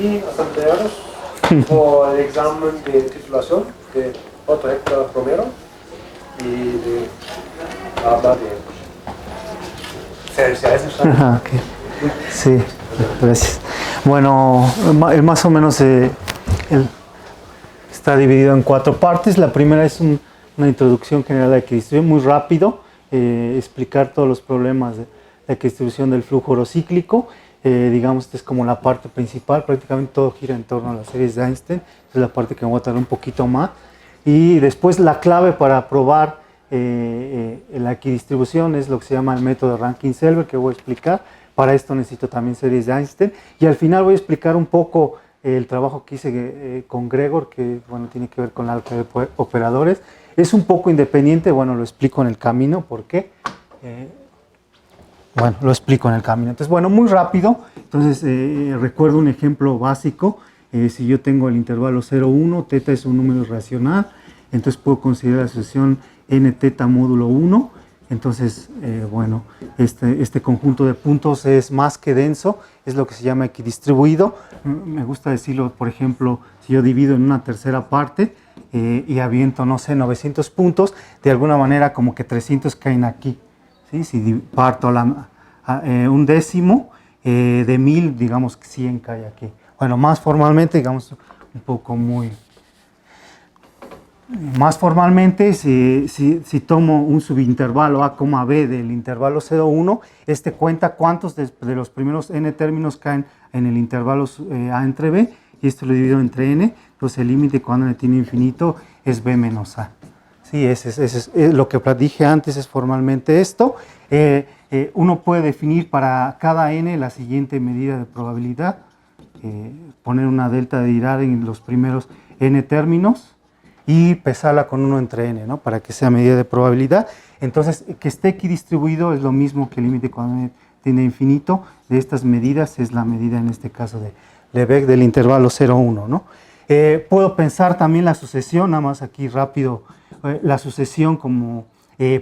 aquí a Santiago por el examen de titulación de Otto Héctor Romero y habla de felicidades. Ajá, okay. Sí, gracias. Bueno, más o menos está dividido en 4 partes. La primera es una introducción general a la equidistribución, muy rápido, explicar todos los problemas de la equidistribución del flujo orocíclico. Digamos, esta es como la parte principal, prácticamente todo gira en torno a las series de Einstein, es la parte que me voy a tardar un poquito más. Y después la clave para probar la equidistribución es lo que se llama el método de Rankine-Selberg, que voy a explicar. Para esto necesito también series de Einstein. Y al final voy a explicar un poco el trabajo que hice con Gregor, que bueno, tiene que ver con la álgebra de operadores. Es un poco independiente, bueno, lo explico en el camino, ¿por qué? Bueno, lo explico en el camino. Entonces, bueno, muy rápido. Entonces, recuerdo un ejemplo básico. Si yo tengo el intervalo 0, 1, teta es un número irracional, entonces puedo considerar la asociación n teta módulo 1. Entonces, bueno, este conjunto de puntos es más que denso, es lo que se llama equidistribuido. Me gusta decirlo, por ejemplo, si yo divido en una tercera parte y aviento, no sé, 900 puntos, de alguna manera como que 300 caen aquí. ¿Sí? Si parto un décimo de 1000, digamos que 100 cae aquí. Bueno, más formalmente, digamos, un poco muy... Más formalmente, si tomo un subintervalo A, B del intervalo 0, 1, este cuenta cuántos de los primeros n términos caen en el intervalo A entre B, y esto lo divido entre n, entonces el límite cuando n tiene infinito es B menos A. Sí, es lo que dije antes, es formalmente esto. Uno puede definir para cada n la siguiente medida de probabilidad, poner una delta de Dirac en los primeros n términos, y pesarla con 1 entre n, ¿no? Para que sea medida de probabilidad. Entonces, que esté equidistribuido es lo mismo que el límite cuando n tiene infinito. De estas medidas es la medida, en este caso, de Lebesgue del intervalo 0, 1, ¿no? Puedo pensar también la sucesión, nada más aquí rápido, la sucesión como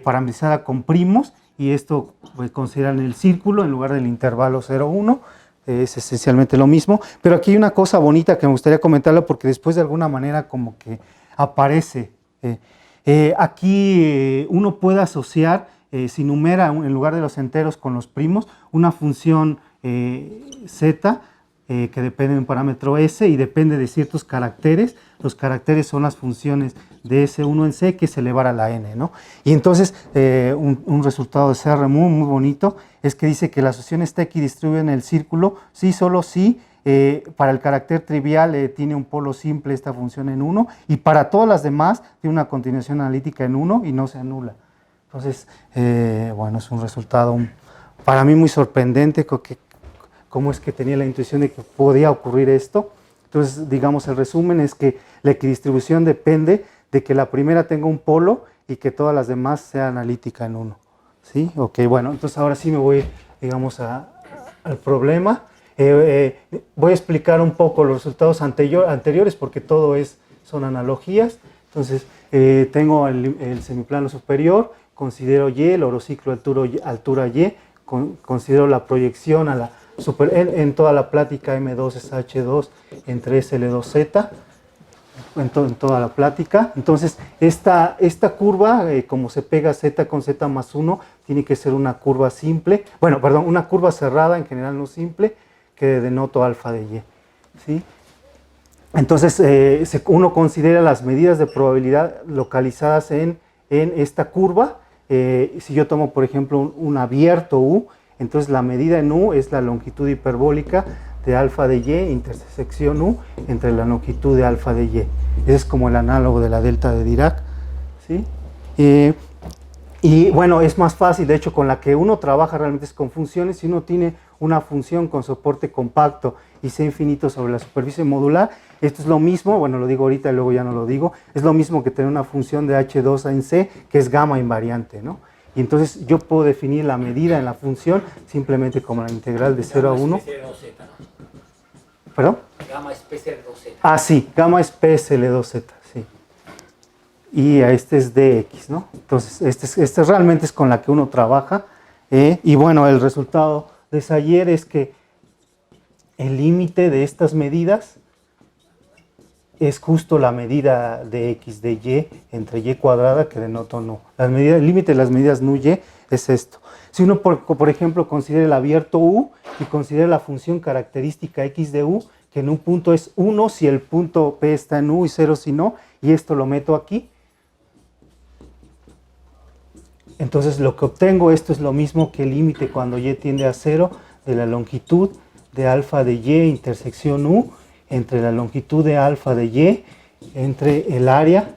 parametrizada con primos, y esto pues, consideran el círculo en lugar del intervalo 0, 1. Es esencialmente lo mismo. Pero aquí hay una cosa bonita que me gustaría comentarlo, porque después de alguna manera como que aparece. Aquí uno puede asociar, si numera en lugar de los enteros con los primos, una función z que depende de un parámetro s y depende de ciertos caracteres. Los caracteres son las funciones de S1 en C, que es elevar a la n, ¿no? Y entonces un resultado de CR muy bonito es que dice que la asociación está equidistribuida en el círculo, sí, solo sí. Para el carácter trivial tiene un polo simple esta función en 1, y para todas las demás tiene una continuación analítica en 1 y no se anula. Entonces, bueno, es un resultado para mí muy sorprendente, cómo es que tenía la intuición de que podía ocurrir esto. Entonces, digamos, el resumen es que la equidistribución depende de que la primera tenga un polo y que todas las demás sean analítica en 1. ¿Sí? Ok, bueno, entonces ahora sí me voy, digamos, al problema. Voy a explicar un poco los resultados anteriores, porque todo son analogías. Entonces, tengo el semiplano superior, considero Y, el orociclo altura Y, considero la proyección a en toda la plática M2 es H2 entre SL2Z, en toda la plática. Entonces, esta curva, como se pega Z con Z más 1, tiene que ser una curva simple, bueno, perdón, una curva cerrada, en general no simple, que denoto alfa de Y, ¿sí? Entonces, uno considera las medidas de probabilidad localizadas en esta curva. Si yo tomo, por ejemplo, un abierto U, entonces la medida en U es la longitud hiperbólica de alfa de Y, intersección U, entre la longitud de alfa de Y. Ese es como el análogo de la delta de Dirac, ¿sí? Y bueno, es más fácil, de hecho, con la que uno trabaja realmente es con funciones. Si uno tiene una función con soporte compacto y C infinito sobre la superficie modular, esto es lo mismo, bueno, lo digo ahorita y luego ya no lo digo, es lo mismo que tener una función de H2 en C, que es gamma invariante, ¿no? Y entonces yo puedo definir la medida en la función simplemente como la integral de 0 a 1. ¿Perdón? Gamma es PSL2Z. Ah, sí, gamma es PSL2Z, sí. Y este es dx, ¿no? Entonces, este realmente es con la que uno trabaja. Y bueno, el resultado de Sayer es que el límite de estas medidas es justo la medida de x de y entre y cuadrada que denoto nu. El límite de las medidas nu y es esto. Si uno, por ejemplo, considera el abierto u y considera la función característica x de u, que en un punto es 1 si el punto P está en u y 0 si no, y esto lo meto aquí, entonces lo que obtengo, esto es lo mismo que el límite cuando y tiende a 0 de la longitud de alfa de y intersección u entre la longitud de alfa de y entre el área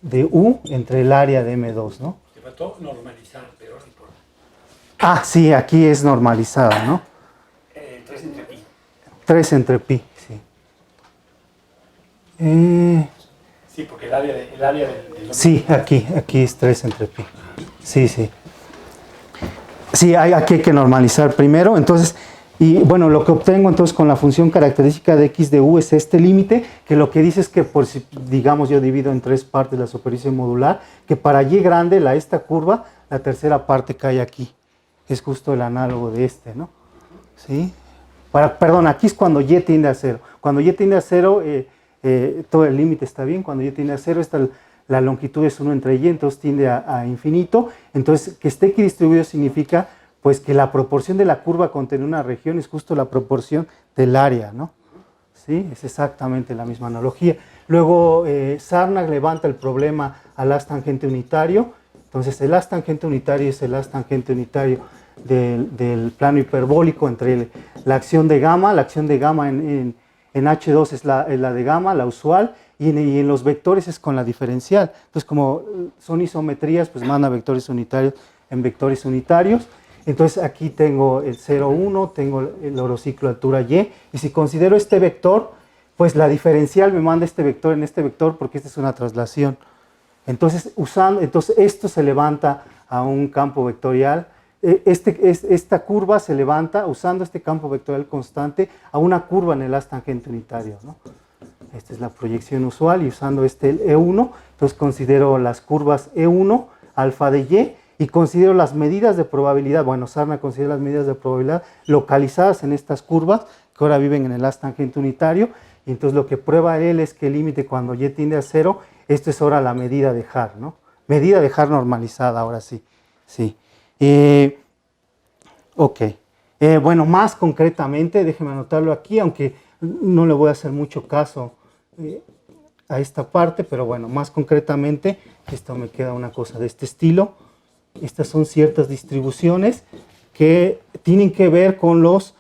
de u entre el área de M2, ¿no? Te faltó normalizar, pero no importa. Ah, sí, aquí es normalizada, ¿no? 3 entre pi. 3 entre pi, sí. Sí, porque el área del Sí, aquí es 3 entre pi. Sí, sí. Sí, aquí hay que normalizar primero, entonces, y bueno, lo que obtengo entonces con la función característica de x de u es este límite, que lo que dice es que por si, digamos, yo divido en 3 partes la superficie modular, que para y grande, esta curva, la tercera parte cae aquí. Es justo el análogo de este, ¿no? ¿Sí? Perdón, aquí es cuando y tiende a 0. Cuando y tiende a 0, todo el límite está bien. Cuando y tiende a 0, la longitud es 1 entre y, entonces tiende a infinito. Entonces, que esté equidistribuido significa pues que la proporción de la curva contra una región es justo la proporción del área, ¿no? ¿Sí? Es exactamente la misma analogía. Luego, Sarnag levanta el problema al haz tangente unitario. Entonces, el haz tangente unitario es el haz tangente unitario del plano hiperbólico entre la acción de gamma. La acción de gamma en H2 es la de gamma, la usual, y en los vectores es con la diferencial. Entonces, como son isometrías, pues manda vectores unitarios en vectores unitarios. Entonces, aquí tengo el 0, 1, tengo el orociclo altura y si considero este vector, pues la diferencial me manda este vector en este vector porque esta es una traslación. Entonces, esto se levanta a un campo vectorial. Esta curva se levanta usando este campo vectorial constante a una curva en el haz tangente unitario, ¿no? Esta es la proyección usual y usando el E1, entonces considero las curvas E1, alfa de y considero las medidas de probabilidad. Bueno, Sarnag considera las medidas de probabilidad localizadas en estas curvas que ahora viven en el haz tangente unitario. Y entonces lo que prueba él es que el límite cuando y tiende a 0, esto es ahora la medida de Haar, ¿no? Medida de Haar normalizada, ahora sí. Sí. Ok. Bueno, más concretamente, déjeme anotarlo aquí, aunque no le voy a hacer mucho caso a esta parte, pero bueno, más concretamente, esto me queda una cosa de este estilo. Estas son ciertas distribuciones que tienen que ver con los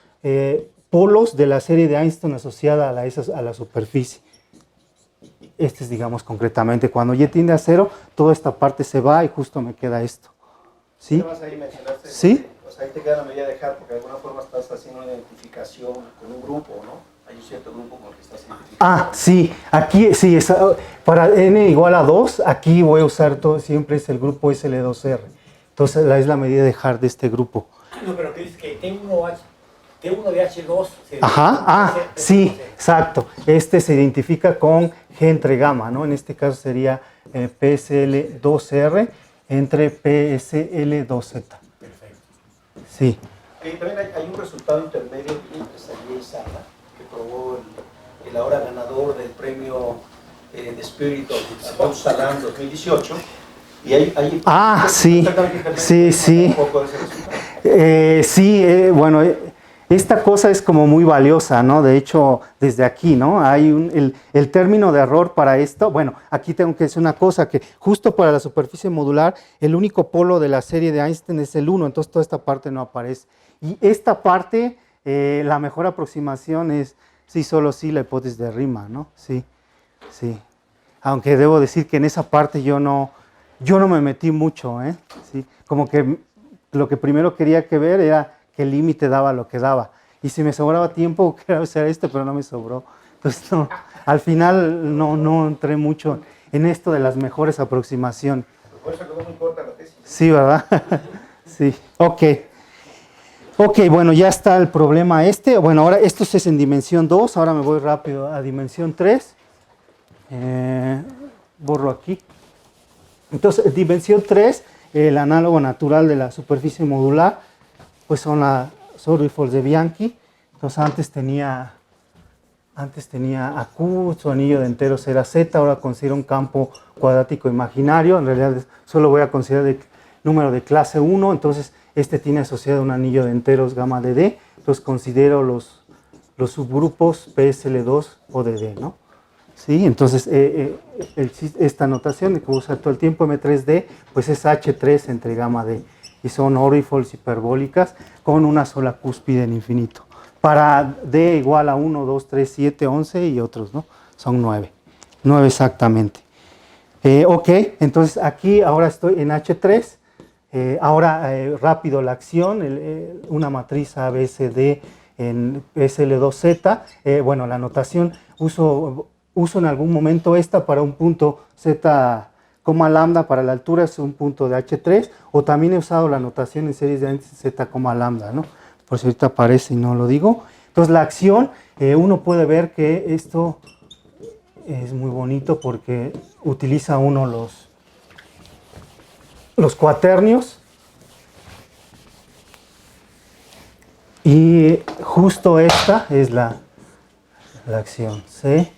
polos de la serie de Einstein asociada a la superficie. Este es, digamos, concretamente, cuando y tiende a 0, toda esta parte se va y justo me queda esto. ¿Sí? Ahí mencionaste, ¿Sí? O sea, ahí te queda la medida de Haar, porque de alguna forma estás haciendo una identificación con un grupo, ¿no? Hay un cierto grupo con el que estás identificando. Ah, sí, aquí sí, para n igual a 2, aquí voy a usar siempre es el grupo SL2R. Entonces es la medida de Haar de este grupo. No, pero que dices que T1 de H2 se sí, exacto. Este se identifica con G entre gamma, ¿no? En este caso sería PSL2R entre PSL2Z. Perfecto. Sí. También hay un resultado intermedio entre Sayé y Sarnag, que probó el ahora ganador del premio The Spirit of Abou Salam 2018. Y sí, sí. Un poco de ese resultado. Bueno, esta cosa es como muy valiosa, ¿no? De hecho, desde aquí, ¿no? Hay el término de error para esto. Bueno, aquí tengo que decir una cosa, que justo para la superficie modular, el único polo de la serie de Einstein es el 1, entonces toda esta parte no aparece. Y esta parte, la mejor aproximación es, sí, solo sí, la hipótesis de Riemann, ¿no? Sí, sí. Aunque debo decir que en esa parte yo no me metí mucho, ¿eh? Sí, como que lo que primero quería ver era que el límite daba lo que daba. Y si me sobraba tiempo, quería hacer pero no me sobró. Entonces, no, al final no entré mucho en esto de las mejores aproximaciones. Por eso quedó muy corta la tesis. Sí, ¿verdad? Sí, ok. Ok, bueno, ya está el problema este. Bueno, ahora esto es en dimensión 2, ahora me voy rápido a dimensión 3. Borro aquí. Entonces, dimensión 3, el análogo natural de la superficie modular, pues son las orbifolds de Bianchi, Entonces antes tenía a Q, su anillo de enteros era Z, ahora considero un campo cuadrático imaginario, en realidad solo voy a considerar el número de clase 1, entonces este tiene asociado un anillo de enteros gamma de D, entonces considero los subgrupos PSL2 o de D, ¿no? ¿Sí? Entonces esta notación que voy a usar todo el tiempo, M3D, pues es H3 entre gamma D, y son orbifolds hiperbólicas con una sola cúspide en infinito. Para D igual a 1, 2, 3, 7, 11 y otros, ¿no? Son 9. 9 exactamente. Ok, entonces aquí ahora estoy en H3. Ahora rápido la acción, una matriz ABCD en SL2Z. Bueno, la notación uso en algún momento esta para un punto Z, lambda para la altura es un punto de H3, o también he usado la notación en series de Z, lambda, ¿no? Por si ahorita aparece y no lo digo. Entonces la acción, uno puede ver que esto es muy bonito porque utiliza uno los cuaternios y justo esta es la acción C,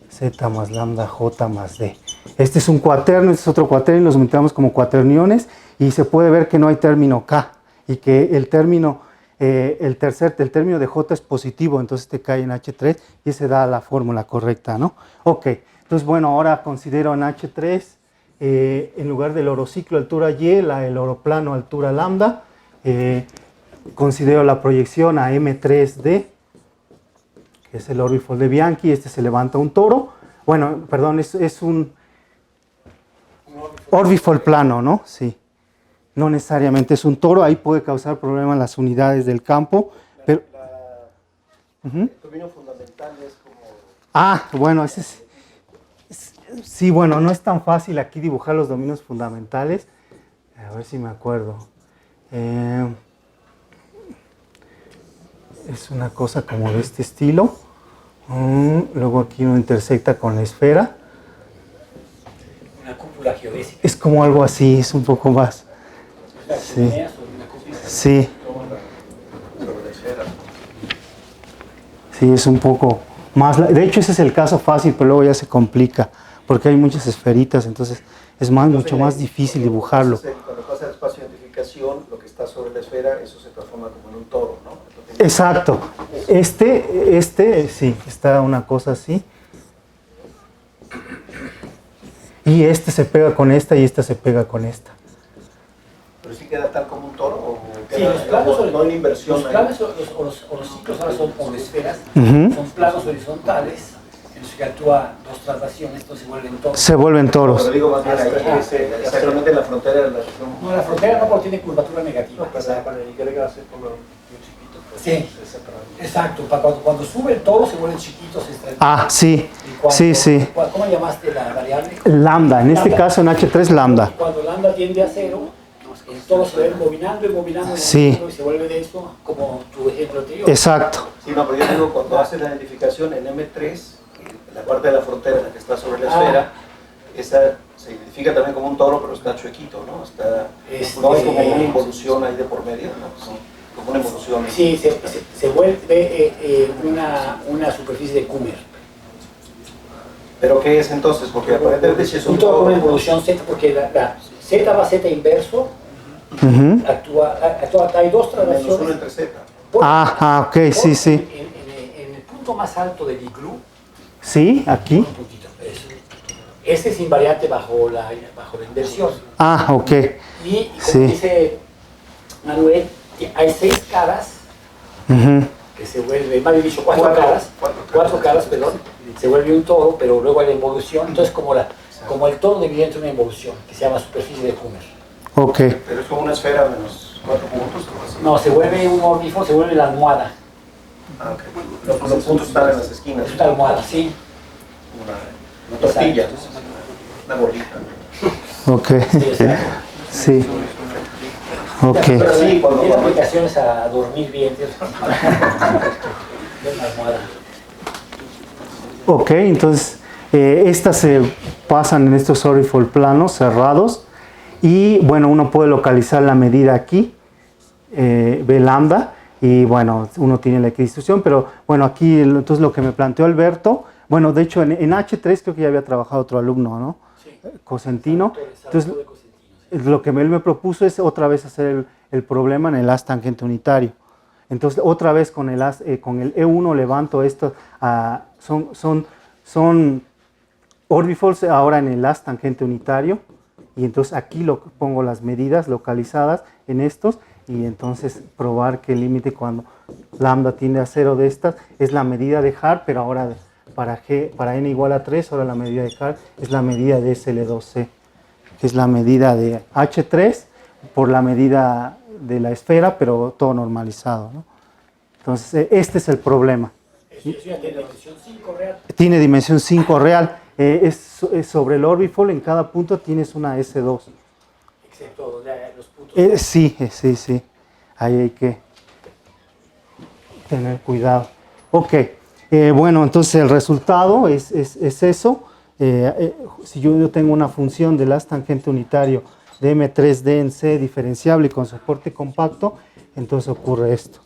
Z más lambda, J más D. Este es un cuaternio, este es otro cuaternio, los metamos como cuaterniones y se puede ver que no hay término K y que el término el término de J es positivo, entonces te cae en H3 y ese da la fórmula correcta, ¿no? Ok, entonces bueno, ahora considero en H3, en lugar del orociclo altura Y, el oroplano altura lambda, considero la proyección a M3D, que es el orbifold de Bianchi, este se levanta un toro, bueno, perdón, es un orbifold plano, ¿no? Sí. No necesariamente es un toro, ahí puede causar problemas en las unidades del campo. Pero, el dominio fundamental es como... bueno, ese es... Sí, bueno, no es tan fácil aquí dibujar los dominios fundamentales. A ver si me acuerdo. Es una cosa como de este estilo. Luego aquí uno intersecta con la esfera. Una cúpula geodésica. Es como algo así, es un poco más... Sí. Sí. Sí, es un poco más. De hecho, ese es el caso fácil, pero luego ya se complica porque hay muchas esferitas, entonces es mucho más difícil dibujarlo. Cuando pasa el espacio de identificación, lo que está sobre la esfera, eso se transforma como en un toro, ¿no? Exacto. Sí, está una cosa así. Y este se pega con esta y esta se pega con esta. ¿Pero sí queda tal como un toro o Sí, queda los planos, no hay inversión? los planos o los ciclos ahora son por esferas, son planos horizontales en los que actúa dos traslaciones, entonces se vuelven toros. Se vuelven toros. Pero digo más bien ahí, exactamente en la frontera de la región. No, la frontera no, porque tiene curvatura negativa. Para el Y hace como muy chiquito. Pues, Sí, exacto. Cuando sube el toro se vuelven chiquitos. Sí, sí. ¿Cómo llamaste la variable? Lambda, en este caso en H3 lambda. Y cuando lambda tiende a cero, el toro se va embobinando Sí. y se vuelve de eso, como tu ejemplo anterior. Exacto. Sí, no, pero yo digo, cuando haces la identificación en M3, la parte de la frontera en la que está sobre la esfera, esa se identifica también como un toro, pero está chuequito, ¿no? No es como una involución ahí de por medio, ¿no? Sí, como una involución. Sí, se vuelve una superficie de Kummer. ¿Pero qué es entonces? Porque aparentemente si es un toro con una involución Z, porque la Z va a Z inverso, actúa, hay dos traslaciones. menos 1 entre Z. Ok, sí. En el punto más alto del iglú, sí, aquí. un puntito, ese es invariante bajo la inversión. Ok. Y como dice Manuel, hay 6 caras que se vuelve, más bien dicho, 4 caras, se vuelve un toro, pero luego hay la involución, entonces como el toro divide entre una involución, que se llama superficie de Kummer. Ok. Pero es como una esfera menos 4 puntos. No, se vuelve un orbifold, se vuelve la almohada. Ok. Los puntos están en las esquinas. Es una almohada, sí. Una tortilla, una bolita. Ok. Sí. Ok. Pero sí, tiene aplicaciones a dormir bien. Es una almohada. Ok, entonces estas se pasan en estos orbifold planos cerrados y bueno, uno puede localizar la medida aquí, B lambda, y bueno, uno tiene la equidistribución, pero bueno, aquí entonces lo que me planteó Alberto, bueno, de hecho en H3 creo que ya había trabajado otro alumno, ¿no? Sí. Cosentino. Entonces, lo que él me propuso es otra vez hacer el problema en el haz tangente unitario. Entonces, otra vez con el E1 levanto esto, son orbifolds ahora en el haz tangente unitario, y entonces aquí pongo las medidas localizadas en estos, y entonces probar que el límite cuando lambda tiende a 0 de estas es la medida de Hart, pero ahora para n igual a 3, ahora la medida de Hart es la medida de SL2C, que es la medida de H3 por la medida de la esfera, pero todo normalizado, ¿no? Entonces, este es el problema. ¿Tiene dimensión 5 real? Tiene dimensión 5 real. Es sobre el orbifold, en cada punto tienes una S2. Excepto los puntos. Sí. Ahí hay que tener cuidado. Ok. Bueno, entonces el resultado es eso. Si yo tengo una función del haz tangente unitario de M3D en C diferenciable y con soporte compacto, entonces ocurre esto.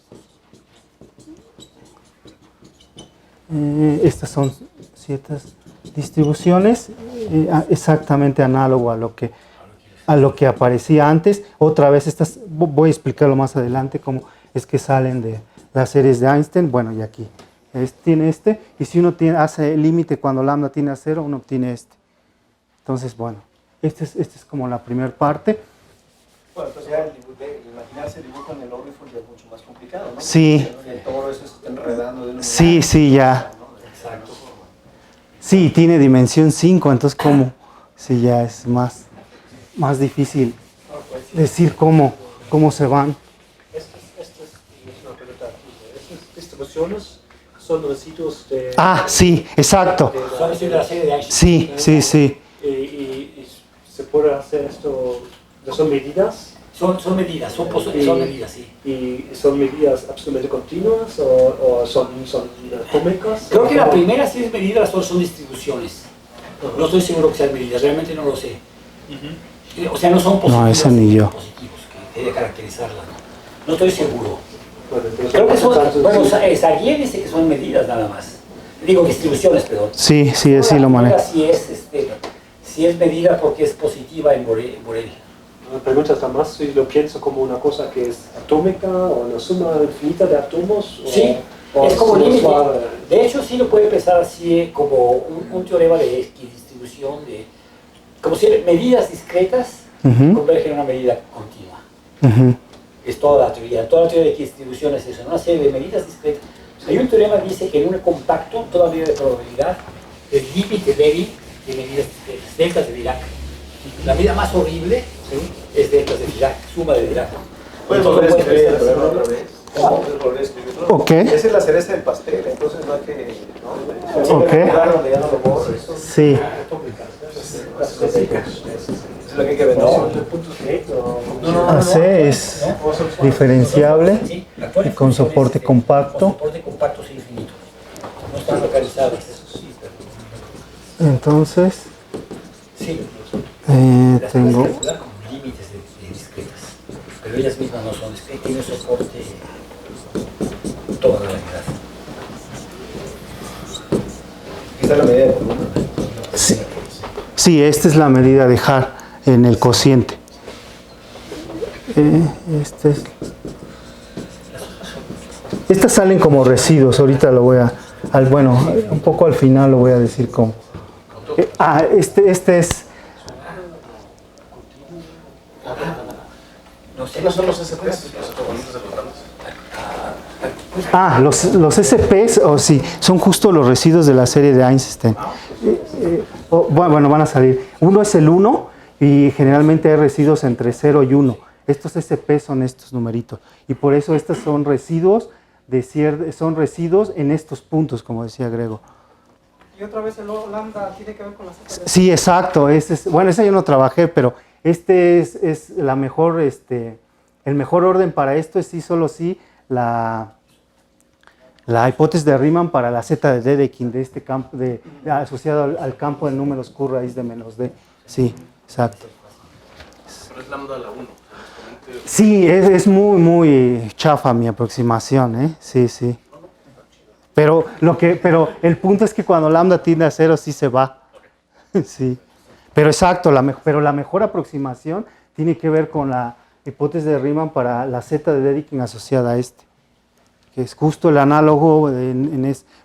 Estas son ciertas distribuciones, exactamente análogo a lo que aparecía antes. Otra vez, voy a explicarlo más adelante cómo es que salen de las series de Einstein. Bueno, y aquí tiene y si uno hace el límite cuando lambda tiene a 0, uno obtiene este. Entonces, bueno, este es como la primera parte. Bueno, entonces ya imaginarse el dibujo en el orbifold ya es mucho más complicado, ¿no? Sí. Todo eso se está enredando de un Sí, ya. Exacto. Sí, tiene dimensión 5, entonces ¿cómo? Sí, ya es más difícil decir cómo se van. Estas distribuciones son residuos de... Sí, exacto. Son residuos de la serie de Einstein. Sí. Y se puede hacer esto, ¿son medidas? Son medidas, son medidas, sí. ¿Y son medidas absolutamente continuas o son atómicas? Creo que la primera sí es medida, las otras son distribuciones. No estoy seguro que sean medidas, realmente no lo sé. O sea, no son positivos. No, eso ni yo. Positivos, que debe caracterizarlas. No estoy seguro. Bueno, creo que son, Sargé dice que son medidas nada más. Digo, distribuciones, perdón. Sí, así lo manejo. Si es medida porque es positiva en Borel. Me preguntas además si lo pienso como una cosa que es atómica o una suma infinita de átomos. Sí, es como límite. De hecho, sí lo puede pensar así como un teorema de equidistribución, como si medidas discretas convergen en una medida continua. Es toda la teoría de equidistribución es eso, una serie de medidas discretas. Hay un teorema que dice que en un compacto, toda medida de probabilidad, el límite débil de medidas discretas, deltas de Dirac. La medida más horrible es deltas de Dirac, suma de Dirac. ¿Puedes volver a escribir el problema otra vez? ¿Puedes volver a escribirlo? Ok. Esa es la cereza del pastel, entonces no hay que... ¿no? Ok. Donde ya no lo borro, eso. Sí. Es lo que hay que ver. AC es diferenciable y con soporte compacto. Con soporte compacto es infinito. No están localizadas. Entonces, sí. Tengo... Con límites de discretas. Pero ellas mismas no son discretas. Tienen soporte toda la realidad. Esta es la medida de volumen. Sí, esta es la medida de Hart en el cociente. Estas salen como residuos, ahorita lo voy bueno, un poco al final lo voy a decir cómo. Este es... ¿No son los SPs? Los SPs, sí, son justo los residuos de la serie de Einstein. Bueno, van a salir. Uno es el 1 y generalmente hay residuos entre 0 y 1. Estos SP son estos numeritos. Y por eso estos son residuos en estos puntos, como decía Grego. Y otra vez el lambda tiene que ver con la Z. Sí, exacto. Bueno, ese yo no trabajé, pero este es la mejor, el mejor orden para esto es solo la hipótesis de Riemann para la Z de Dedekind, de este campo, asociado al campo de números Q raíz de menos D. Sí, exacto. Pero es lambda a la 1. Sí, es muy chafa mi aproximación, ¿eh? Sí, sí. Pero el punto es que cuando lambda tiende a 0 sí se va. Sí. Pero exacto, pero la mejor aproximación tiene que ver con la hipótesis de Riemann para la z de Dedekind asociada a este, que es justo el análogo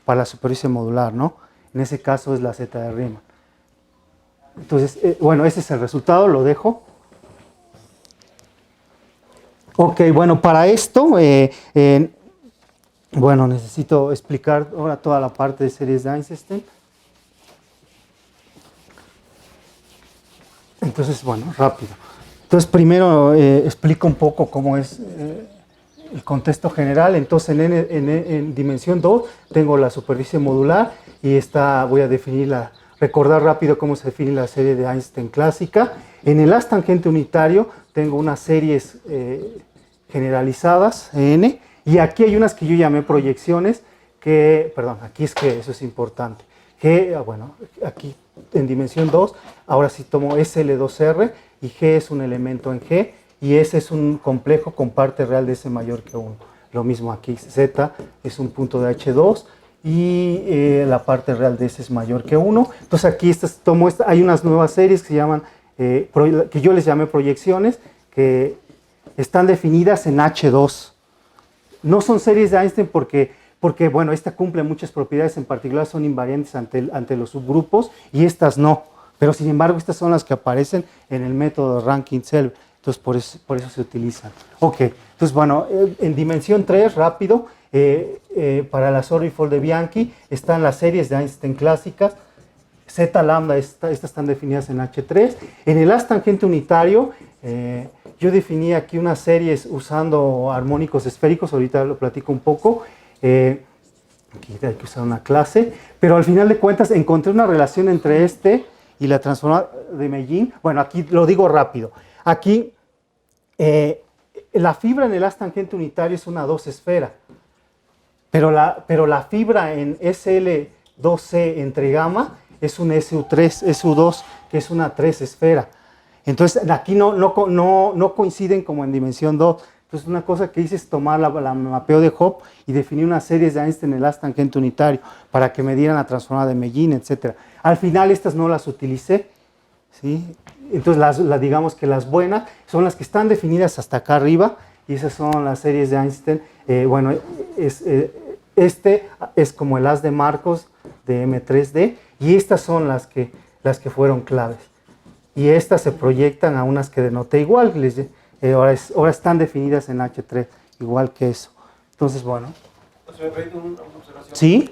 para la superficie modular, ¿no? En ese caso es la z de Riemann. Entonces, bueno, ese es el resultado, lo dejo. Ok, bueno, para esto, bueno, necesito explicar ahora toda la parte de series de Einstein. Entonces, bueno, rápido. Entonces, primero explico un poco cómo es el contexto general. Entonces, en dimensión 2 tengo la superficie modular y voy a recordar rápido cómo se define la serie de Einstein clásica. En el haz tangente unitario tengo unas series generalizadas, n, y aquí hay unas que yo llamé proyecciones, perdón, aquí es que eso es importante, bueno, aquí en dimensión 2, ahora sí tomo SL2R, y G es un elemento en G, y S es un complejo con parte real de S mayor que 1. Lo mismo aquí, Z es un punto de H2, y la parte real de S es mayor que 1. Entonces aquí hay unas nuevas series que se llaman, que yo les llamé proyecciones, que están definidas en H2. No son series de Einstein porque bueno, esta cumple muchas propiedades, en particular son invariantes ante los subgrupos y estas no. Pero sin embargo, estas son las que aparecen en el método Rankine-Selberg. Entonces, por eso se utilizan. Ok, entonces bueno, en dimensión 3, rápido, para la Sorry-Fold de Bianchi están las series de Einstein clásicas. Z lambda, estas están definidas en H3. En el haz tangente unitario, yo definí aquí unas series usando armónicos esféricos, ahorita lo platico un poco. Aquí hay que usar una clase, pero al final de cuentas encontré una relación entre y la transformada de Mellin. Bueno, aquí lo digo rápido. Aquí la fibra en el haz tangente unitario es una 2 esfera, pero la fibra en SL2C entre gamma es un SU2, que es una 3 esfera. Entonces, aquí no coinciden como en dimensión 2. Entonces, una cosa que hice es tomar la mapeo de Hopf y definir unas series de Einstein en el haz tangente unitario para que me dieran la transformada de Mellin, etc. Al final, estas no las utilicé, ¿sí? Entonces, digamos que las buenas son las que están definidas hasta acá arriba, y esas son las series de Einstein. Bueno, este es como el haz de Marcos de M3D, y estas son las que fueron claves. Y estas se proyectan a unas que denoté igual, ahora están definidas en H3, igual que eso. Entonces, bueno. ¿Me permite una observación? ¿Sí?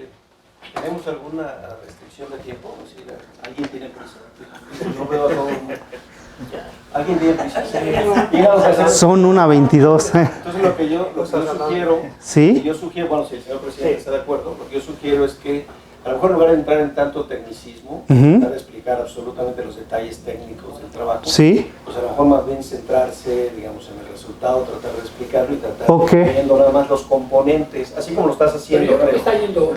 ¿Tenemos alguna restricción de tiempo? O sea, ¿alguien tiene prisa? No veo a todo el mundo. ¿Alguien tiene prisa? Son 1:22. Entonces, lo que yo sugiero, ¿sí? Bueno, si el señor presidente está de acuerdo, lo que yo sugiero es que, a lo mejor en lugar de entrar en tanto tecnicismo, tratar de explicar absolutamente los detalles técnicos del trabajo, ¿sí? Pues a lo mejor más bien centrarse, digamos, en el resultado, tratar de explicarlo y tratar de viendo nada más los componentes, así como lo estás haciendo,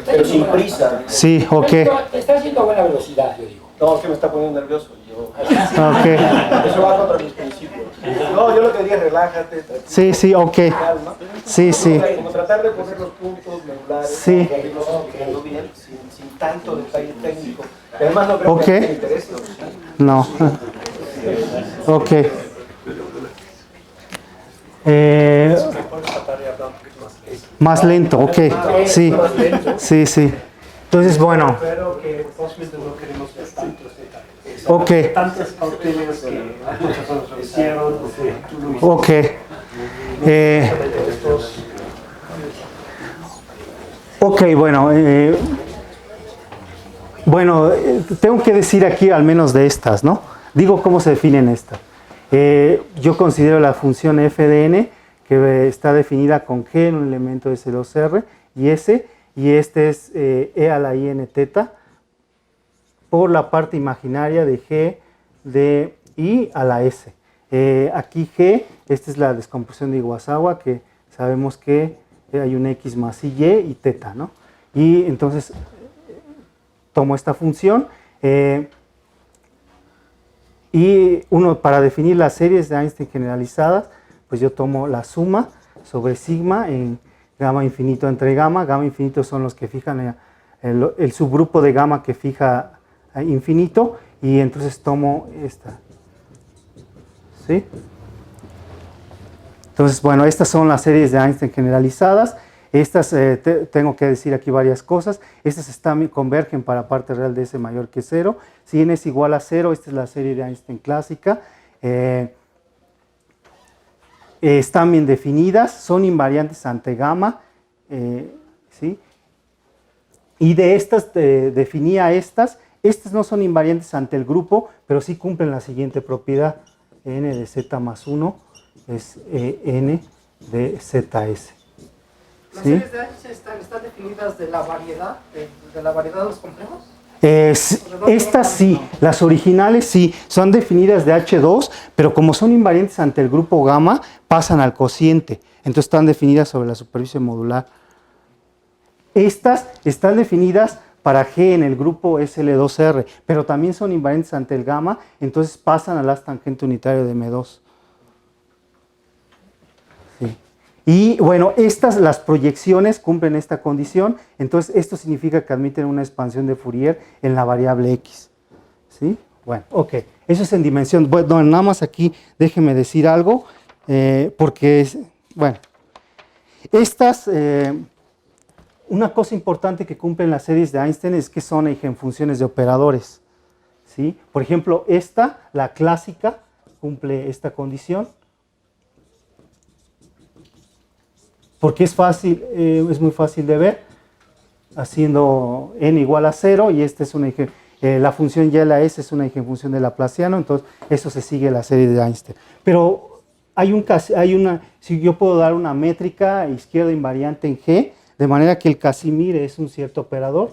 pero sin prisa. Sí, ok. Está yendo a buena velocidad, yo digo. No, es que me está poniendo nervioso. Okay. Eso va contra mis principios. No, yo lo que diría es relájate, tranquilo, Sí, ok. calma. Sí. Como tratar de poner los puntos medulares, Sí. irlos explicando bien, sin tanto detalle técnico. Además no creo que te interese. No. Ok. Más lento, ok. Sí. Entonces, bueno. Pero que posiblemente no queremos ver tantos detalles. Ok. Tantas cautelas que muchas personas lo hicieron, tú lo hiciste. Ok. Ok, bueno, tengo que decir aquí al menos de estas, ¿no? Digo cómo se definen estas. Yo considero la función f de n, que está definida con g en un elemento S2R y S, y este es e a la in teta por la parte imaginaria de g de i a la s. Aquí g, esta es la descomposición de Iwasawa, que sabemos que hay un x más y teta, ¿no? Y entonces tomo esta función y para definir las series de Einstein generalizadas, pues yo tomo la suma sobre sigma en gamma infinito entre gamma. Gamma infinito son los que fijan el subgrupo de gamma que fija infinito, y entonces tomo esta. ¿Sí? Entonces, bueno, estas son las series de Einstein generalizadas. Estas, tengo que decir aquí varias cosas. Estas convergen para parte real de S mayor que 0. Si n es igual a 0, esta es la serie de Einstein clásica. Están bien definidas, son invariantes ante gamma. ¿Sí? Y de estas, definía estas. Estas no son invariantes ante el grupo, pero sí cumplen la siguiente propiedad. N de z más 1 es n de zs. ¿Las ¿Sí? series de H están definidas de la variedad, de la variedad de los complejos? Estas sí, las originales sí, son definidas de H2, pero como son invariantes ante el grupo gamma, pasan al cociente. Entonces están definidas sobre la superficie modular. Estas están definidas para G en el grupo SL2R, pero también son invariantes ante el gamma, entonces pasan al haz tangente unitario de M2. Sí. Y bueno, las proyecciones cumplen esta condición, entonces esto significa que admiten una expansión de Fourier en la variable X. ¿Sí? Bueno, ok, eso es en dimensión. Bueno, nada más aquí déjenme decir algo, porque, bueno, estas... una cosa importante que cumplen las series de Einstein es que son eigenfunciones de operadores. ¿Sí? Por ejemplo, esta, la clásica, cumple esta condición. Porque es fácil, es muy fácil de ver, haciendo n igual a 0, y esta es una la función y la s es una eigenfunción de Laplaciano, entonces eso se sigue la serie de Einstein. Pero si yo puedo dar una métrica izquierda invariante en G, de manera que el Casimir es un cierto operador,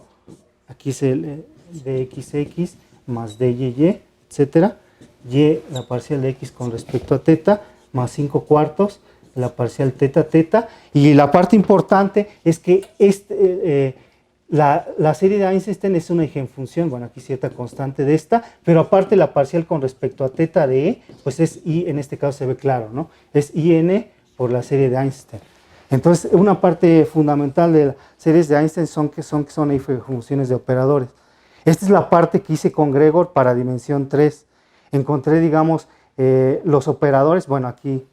aquí es el de XX más DYY, etcétera, y la parcial de X con respecto a teta, más 5 cuartos, la parcial teta, teta, y la parte importante es que la serie de Einstein es una eigenfunción, bueno, aquí cierta constante de esta, pero aparte la parcial con respecto a teta de E, pues es I, en este caso se ve claro, ¿no? Es IN por la serie de Einstein. Entonces, una parte fundamental de las series de Einstein son que son funciones de operadores. Esta es la parte que hice con Gregor para dimensión 3. Encontré, digamos, los operadores, bueno, aquí,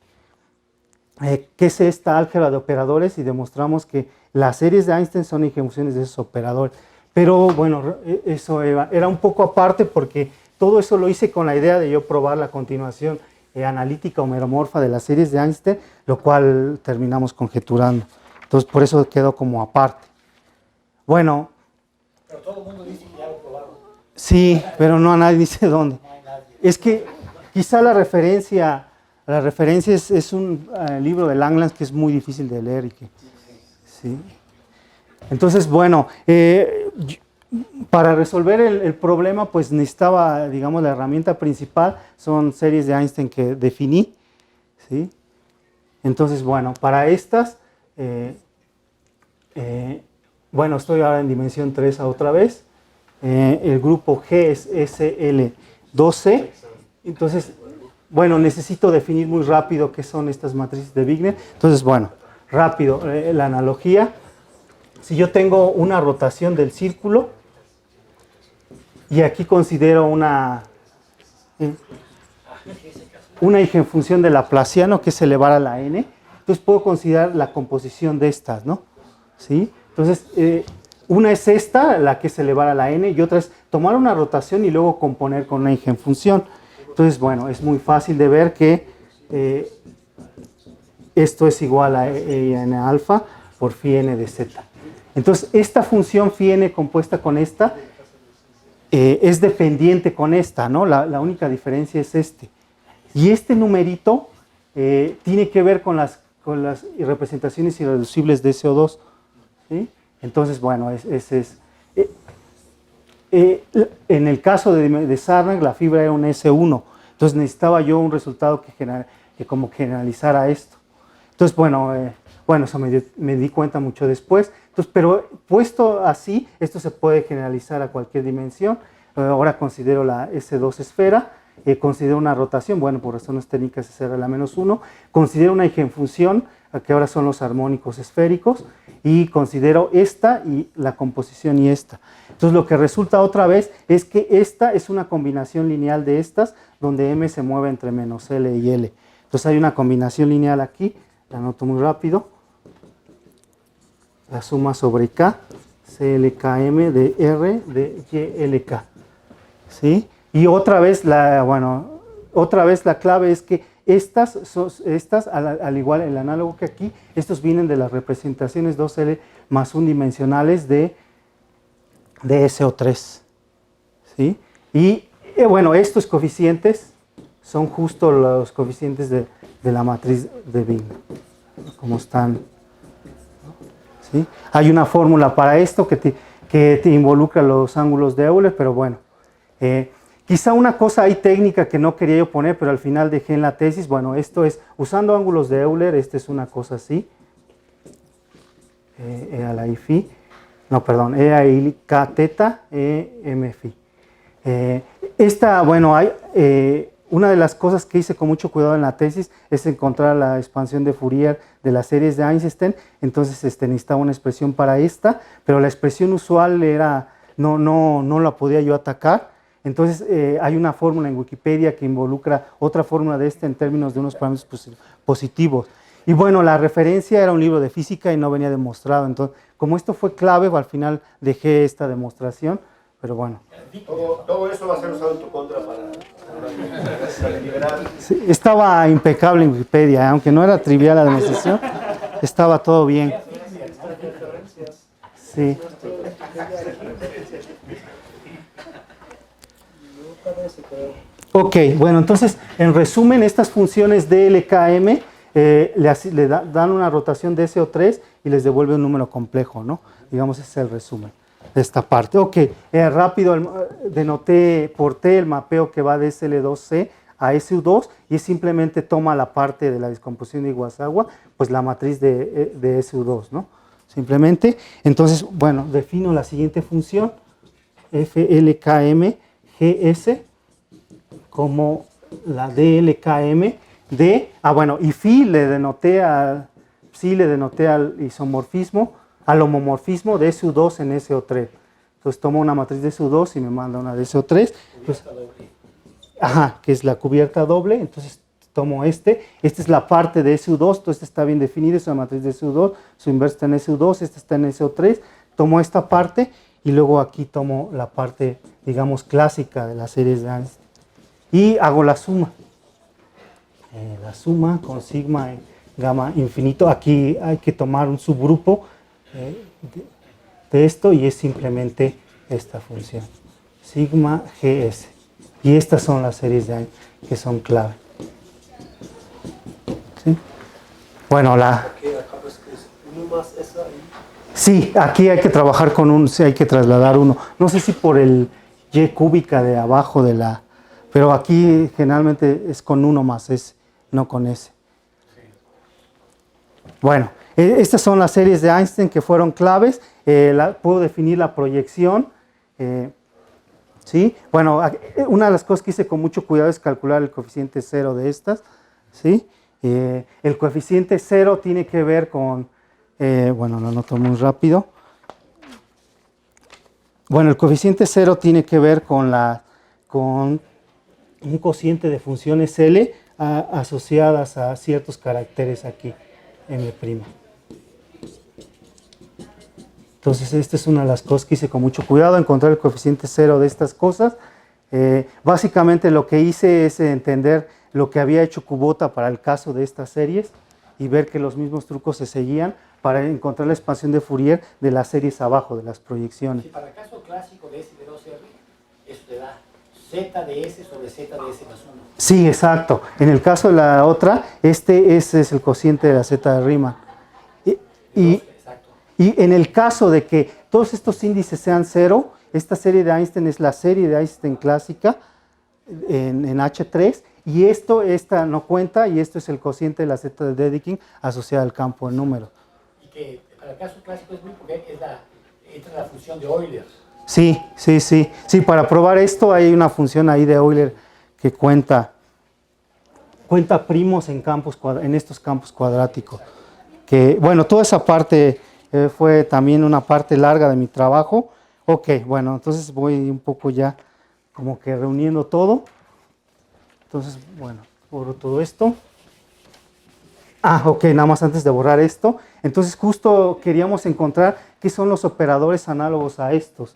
¿qué es esta álgebra de operadores? Y demostramos que las series de Einstein son eigenfunciones de esos operadores. Pero, bueno, eso era un poco aparte porque todo eso lo hice con la idea de yo probar la continuación analítica homeromorfa de las series de Einstein, lo cual terminamos conjeturando. Entonces, por eso quedó como aparte. Bueno. Pero todo el mundo dice que ya lo probaron. Sí, pero no a nadie dice dónde. No hay nadie. Es que quizá la referencia es un libro de Langlands que es muy difícil de leer. Sí. Entonces, bueno, para resolver el problema, pues necesitaba, digamos, la herramienta principal son series de Einstein que definí, ¿sí? Entonces, bueno, para estas, bueno, estoy ahora en dimensión 3 otra vez, el grupo G es SL2C, entonces, bueno, necesito definir muy rápido qué son estas matrices de Wigner, entonces, bueno, rápido, la analogía, si yo tengo una rotación del círculo, y aquí considero una eigenfunción de Laplaciano que es elevar a la n, entonces puedo considerar la composición de estas, ¿no? ¿Sí? Entonces, una es esta, la que es elevar a la n, y otra es tomar una rotación y luego componer con una eigenfunción. Entonces, bueno, es muy fácil de ver que esto es igual a n alfa por phi n de z. Entonces, esta función phi n compuesta con esta es dependiente con esta, ¿no? La única diferencia es este. Y este numerito tiene que ver con las representaciones irreducibles de SO2. ¿Sí? Entonces, bueno, en el caso de Sarnag, la fibra era un S1. Entonces necesitaba yo un resultado que como generalizara esto. Entonces, bueno, eso me di cuenta mucho después. Entonces, pero puesto así, esto se puede generalizar a cualquier dimensión. Ahora considero la S2 esfera. considero una rotación, bueno, por razones técnicas esa era la -1, considero una eigenfunción, que ahora son los armónicos esféricos, y considero esta y la composición y esta. Entonces lo que resulta otra vez es que esta es una combinación lineal de estas, donde m se mueve entre -L y L. Entonces hay una combinación lineal aquí, la anoto muy rápido, la suma sobre K, CLKM de R de YLK, ¿sí? Y otra vez la clave es que estas, al igual el análogo que aquí, estos vienen de las representaciones 2L más 1 dimensionales de SO3, ¿sí? Y bueno, estos coeficientes son justo los coeficientes de la matriz de Wigner, como están, ¿sí? Hay una fórmula para esto que te involucra los ángulos de Euler, pero bueno, quizá una cosa ahí técnica que no quería yo poner, pero al final dejé en la tesis. Bueno, esto es usando ángulos de Euler. Esta es una cosa así, E a la I phi, no, perdón, E a I K teta, E M phi. Bueno, hay una de las cosas que hice con mucho cuidado en la tesis es encontrar la expansión de Fourier de las series de Einstein. Entonces necesitaba una expresión para esta, pero la expresión usual era no la podía yo atacar. Entonces hay una fórmula en Wikipedia que involucra otra fórmula de esta en términos de unos parámetros positivos. Y bueno, la referencia era un libro de física y no venía demostrado. Entonces, como esto fue clave, al final dejé esta demostración, pero bueno. Todo eso va a ser usado en tu contra para liberar. Sí, estaba impecable en Wikipedia, aunque no era trivial la demostración, estaba todo bien. Sí. Ok, bueno, entonces, en resumen, estas funciones de LKM le dan una rotación de SO3 y les devuelve un número complejo, ¿no? Digamos, ese es el resumen de esta parte. Ok, rápido, denoté por T el mapeo que va de SL2C a SU2 y simplemente toma la parte de la descomposición de Iwasawa, pues la matriz de SU2, ¿no? Simplemente, entonces, bueno, defino la siguiente función, FLKM GS, como la DLKM de, y phi le denoté al isomorfismo, al homomorfismo de SU2 en SO3. Entonces tomo una matriz de SU2 y me manda una de SO3. Pues, que es la cubierta doble. Entonces tomo esta es la parte de SU2, todo esto está bien definido, es una matriz de SU2, su inversa está en SU2, esta está en SO3. Tomo esta parte y luego aquí tomo la parte, digamos, clásica de las series de Einstein. Y hago la suma. La suma con sigma y gamma infinito. Aquí hay que tomar un subgrupo de esto y es simplemente esta función. Sigma GS. Y estas son las series de Einstein que son clave. ¿Sí? Bueno, sí, aquí hay que trabajar con hay que trasladar uno. No sé si por el Y cúbica de abajo de la... Pero aquí generalmente es con 1 más S, no con S. Bueno, estas son las series de Einstein que fueron claves. Puedo definir la proyección. ¿Sí? Bueno, una de las cosas que hice con mucho cuidado es calcular el coeficiente 0 de estas. ¿Sí? El coeficiente 0 tiene que ver con... bueno, lo anoto muy rápido. Bueno, el coeficiente 0 tiene que ver con un cociente de funciones L asociadas a ciertos caracteres aquí, M'. Entonces, esta es una de las cosas que hice con mucho cuidado, encontrar el coeficiente 0 de estas cosas. Básicamente lo que hice es entender lo que había hecho Kubota para el caso de estas series y ver que los mismos trucos se seguían para encontrar la expansión de Fourier de las series abajo, de las proyecciones. Sí, para el caso clásico de S de 2R, eso te da Z de S sobre Z de S más 1. Sí, exacto. En el caso de la otra, ese es el cociente de la Z de Riemann. Y en el caso de que todos estos índices sean 0, esta serie de Einstein es la serie de Einstein clásica en H3, y esta no cuenta, y esto es el cociente de la Z de Dedekind asociada al campo de números. Y que para el caso clásico es muy porque entra la función de Euler. Sí, para probar esto hay una función ahí de Euler que cuenta primos en estos campos cuadráticos. Que, bueno, toda esa parte fue también una parte larga de mi trabajo. Ok, bueno, entonces voy un poco ya como que reuniendo todo. Entonces, bueno, borro todo esto. Ok, nada más antes de borrar esto. Entonces, justo queríamos encontrar qué son los operadores análogos a estos.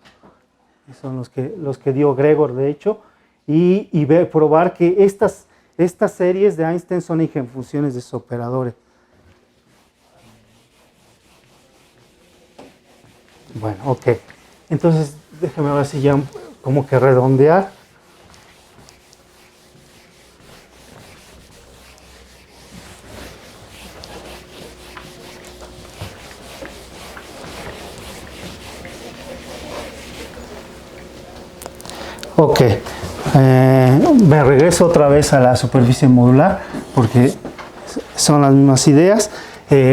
Son los que dio Gregor, de hecho, y probar que estas series de Einstein son eigenfunciones de sus operadores. Bueno, ok. Entonces, déjame ver si ya como que redondear. Ok, me regreso otra vez a la superficie modular porque son las mismas ideas.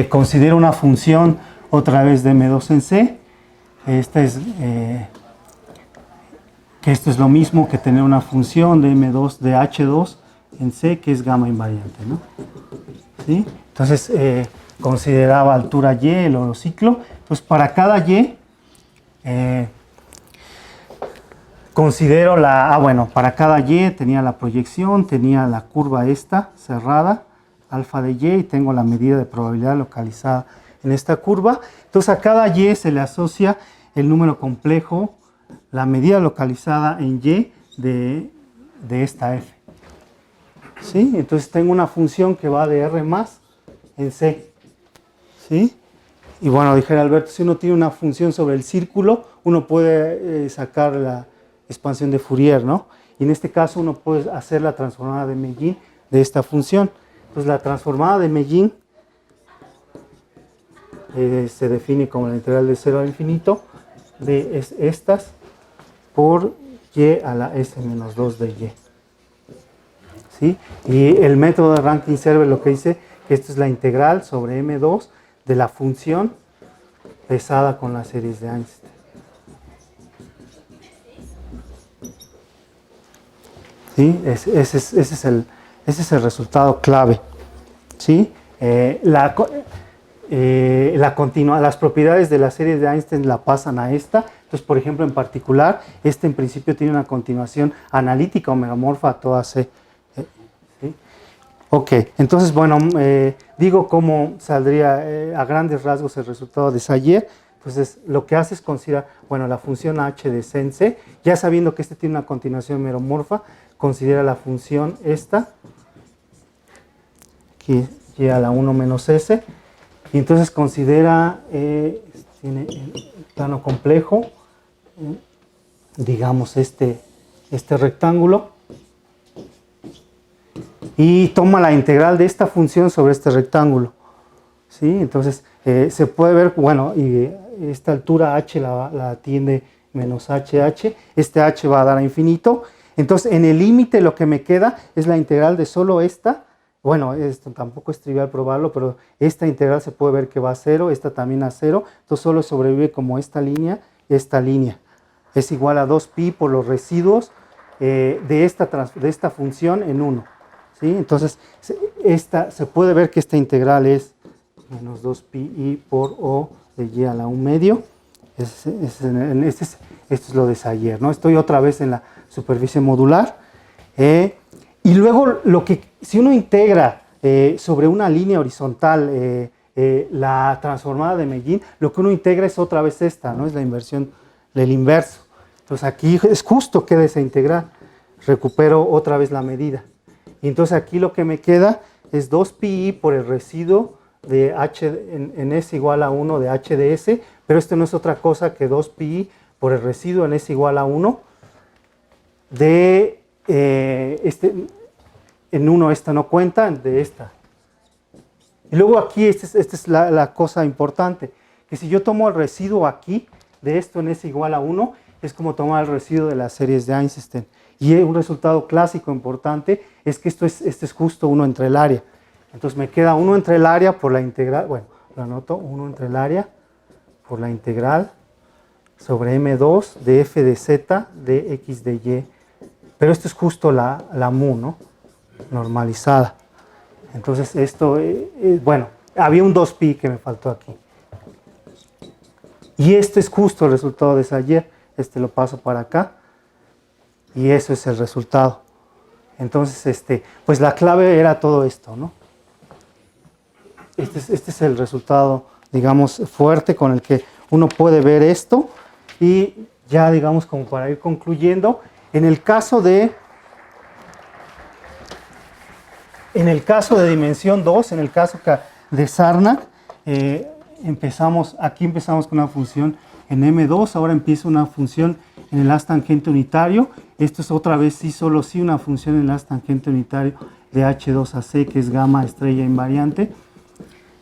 Considero una función otra vez de M2 en C. Que esto es lo mismo que tener una función de M2 de H2 en C, que es gamma invariante, ¿no? ¿Sí? Entonces, consideraba altura Y, el orociclo. Entonces, para cada Y, considero para cada Y tenía la proyección, tenía la curva esta cerrada, alfa de Y, y tengo la medida de probabilidad localizada en esta curva. Entonces a cada Y se le asocia el número complejo, la medida localizada en Y de esta F. ¿Sí? Entonces tengo una función que va de R más en C. ¿Sí? Y bueno, dijera Alberto, si uno tiene una función sobre el círculo, uno puede sacar la expansión de Fourier, ¿no? Y en este caso uno puede hacer la transformada de Mellin de esta función. Entonces la transformada de Mellin se define como la integral de 0 a infinito de estas por Y a la S menos 2 de Y. ¿Sí? Y el método de Rankine-Server lo que dice que esto es la integral sobre M2 de la función pesada con las series de Einstein. ¿Sí? Ese es el resultado clave. ¿Sí? Las propiedades de las series de Einstein la pasan a esta. Entonces, por ejemplo, en particular, en principio tiene una continuación analítica homeomorfa a toda C. ¿Sí? Ok, entonces, bueno, digo cómo saldría a grandes rasgos el resultado de Sayer. Entonces, lo que hace es considerar, bueno, la función h de C en C, ya sabiendo que tiene una continuación meromorfa, considera la función esta, que y a la 1 menos S, y entonces considera, tiene el plano complejo, digamos este rectángulo, y toma la integral de esta función sobre este rectángulo. ¿Sí? Entonces se puede ver, bueno, y esta altura h la atiende menos h, este h va a dar a infinito. Entonces en el límite lo que me queda es la integral de solo esta. Bueno, esto tampoco es trivial probarlo, pero esta integral se puede ver que va a 0, esta también a 0, entonces solo sobrevive como esta línea. Es igual a 2pi por los residuos de esta función en 1. ¿Sí? Entonces, se puede ver que esta integral es menos 2pi por O de y a la 1 medio. Esto es lo de Sayer, ¿no? Estoy otra vez en la superficie modular. Y luego, si uno integra sobre una línea horizontal la transformada de Mellin, lo que uno integra es otra vez esta, ¿no? Es la inversión del inverso. Entonces aquí es justo queda esa integral. Recupero otra vez la medida. Y entonces aquí lo que me queda es 2pi por el residuo de h en S igual a 1 de h de S, pero esto no es otra cosa que 2pi por el residuo en S igual a 1 de en 1 esta no cuenta, de esta. Y luego aquí, esta es la cosa importante, que si yo tomo el residuo aquí, de esto en S igual a 1, es como tomar el residuo de las series de Einstein. Y un resultado clásico importante es que esto es justo 1 entre el área. Entonces me queda 1 entre el área por la integral, bueno, lo anoto, 1 entre el área por la integral sobre M2 de f de z de x de y pero esto es justo la mu, ¿no? Normalizada. Entonces esto, bueno, había un 2pi que me faltó aquí. Y esto es justo el resultado de Sayer. Lo paso para acá. Y eso es el resultado. Entonces, pues la clave era todo esto, ¿no? Este es el resultado, digamos, fuerte con el que uno puede ver esto. Y ya, digamos, como para ir concluyendo, en el caso de dimensión 2, en el caso de Sarnak, aquí empezamos con una función en M2, ahora empieza una función en el haz tangente unitario. Esto es otra vez solo una función en el haz tangente unitario de H2 a C, que es gamma estrella invariante.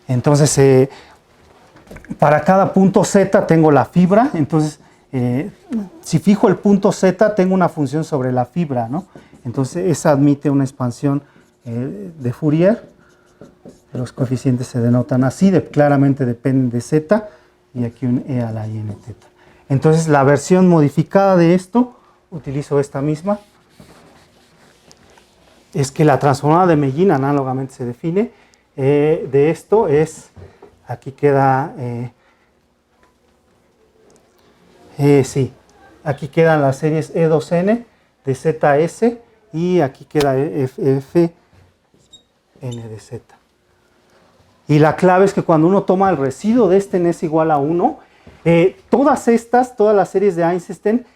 Entonces, para cada punto Z tengo la fibra, entonces si fijo el punto Z tengo una función sobre la fibra, ¿no? Entonces esa admite una expansión de Fourier. Los coeficientes se denotan así, claramente dependen de Z, y aquí un E a la IN teta. Entonces la versión modificada de esto, utilizo esta misma, es que la transformada de Mellin análogamente se define, de esto es, aquí queda, sí, aquí quedan las series E2N de ZS, y aquí queda F N de Z. Y la clave es que cuando uno toma el residuo de este n es igual a 1, todas las series de Einstein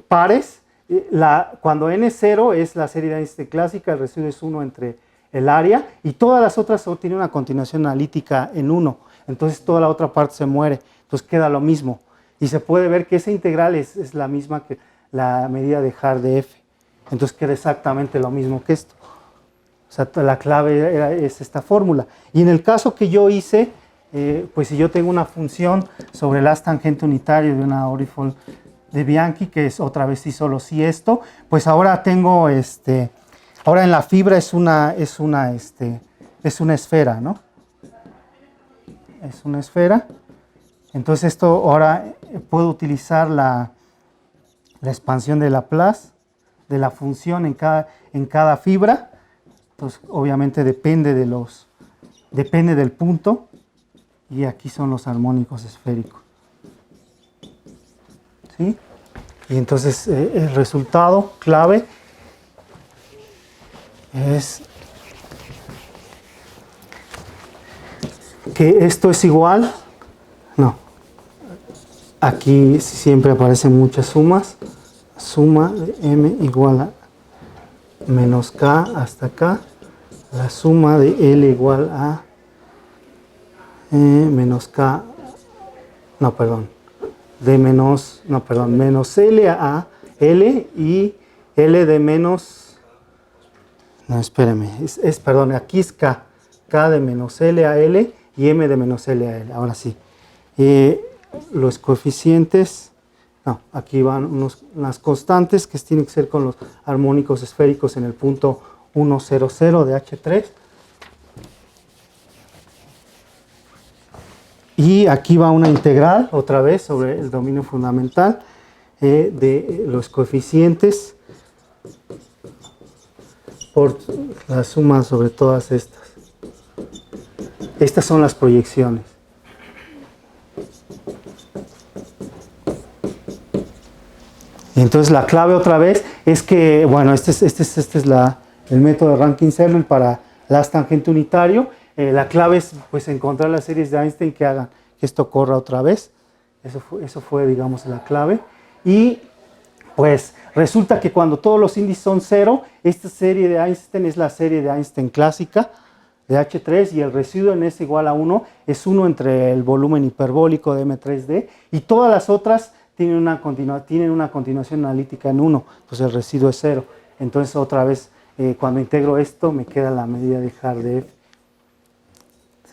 pares, cuando n es 0 es la serie de Einstein clásica, el residuo es 1 entre el área, y todas las otras tienen una continuación analítica en 1, entonces toda la otra parte se muere, entonces queda lo mismo. Y se puede ver que esa integral es la misma que la medida de Haar de F, entonces queda exactamente lo mismo que esto. O sea, la clave es esta fórmula. Y en el caso que yo hice, pues si yo tengo una función sobre el haz tangente unitario de una Orifol de Bianchi, que es otra vez sí solo sí esto, pues ahora tengo, ahora en la fibra es una esfera, ¿no? Es una esfera. Entonces esto ahora puedo utilizar la expansión de Laplace de la función en cada fibra. Entonces, obviamente depende del punto, y aquí son los armónicos esféricos. ¿Sí? Y entonces el resultado clave es que esto es igual, no, aquí siempre aparecen muchas sumas, suma de m igual a menos k hasta k, la suma de L igual a menos K, no, perdón, menos L a L, y L de menos, no, espérame, perdón, aquí es K de menos L a L y M de menos L a L, ahora sí. Los coeficientes, no, aquí van unas constantes que tienen que ser con los armónicos esféricos en el punto 1, 0, 0 de H3. Y aquí va una integral, otra vez, sobre el dominio fundamental de los coeficientes por la suma sobre todas estas. Estas son las proyecciones. Entonces la clave otra vez es que, bueno, este es el método de Rankine-Sermel para el haz tangente unitario. La clave es pues encontrar las series de Einstein que hagan que esto ocurra otra vez. Eso fue, digamos, la clave. Y pues resulta que cuando todos los índices son 0, esta serie de Einstein es la serie de Einstein clásica de H3, y el residuo en S igual a 1 es 1 entre el volumen hiperbólico de M3D, y todas las otras tienen una continuación analítica en 1, pues el residuo es 0. Entonces otra vez, cuando integro esto, me queda la medida de Haar de F.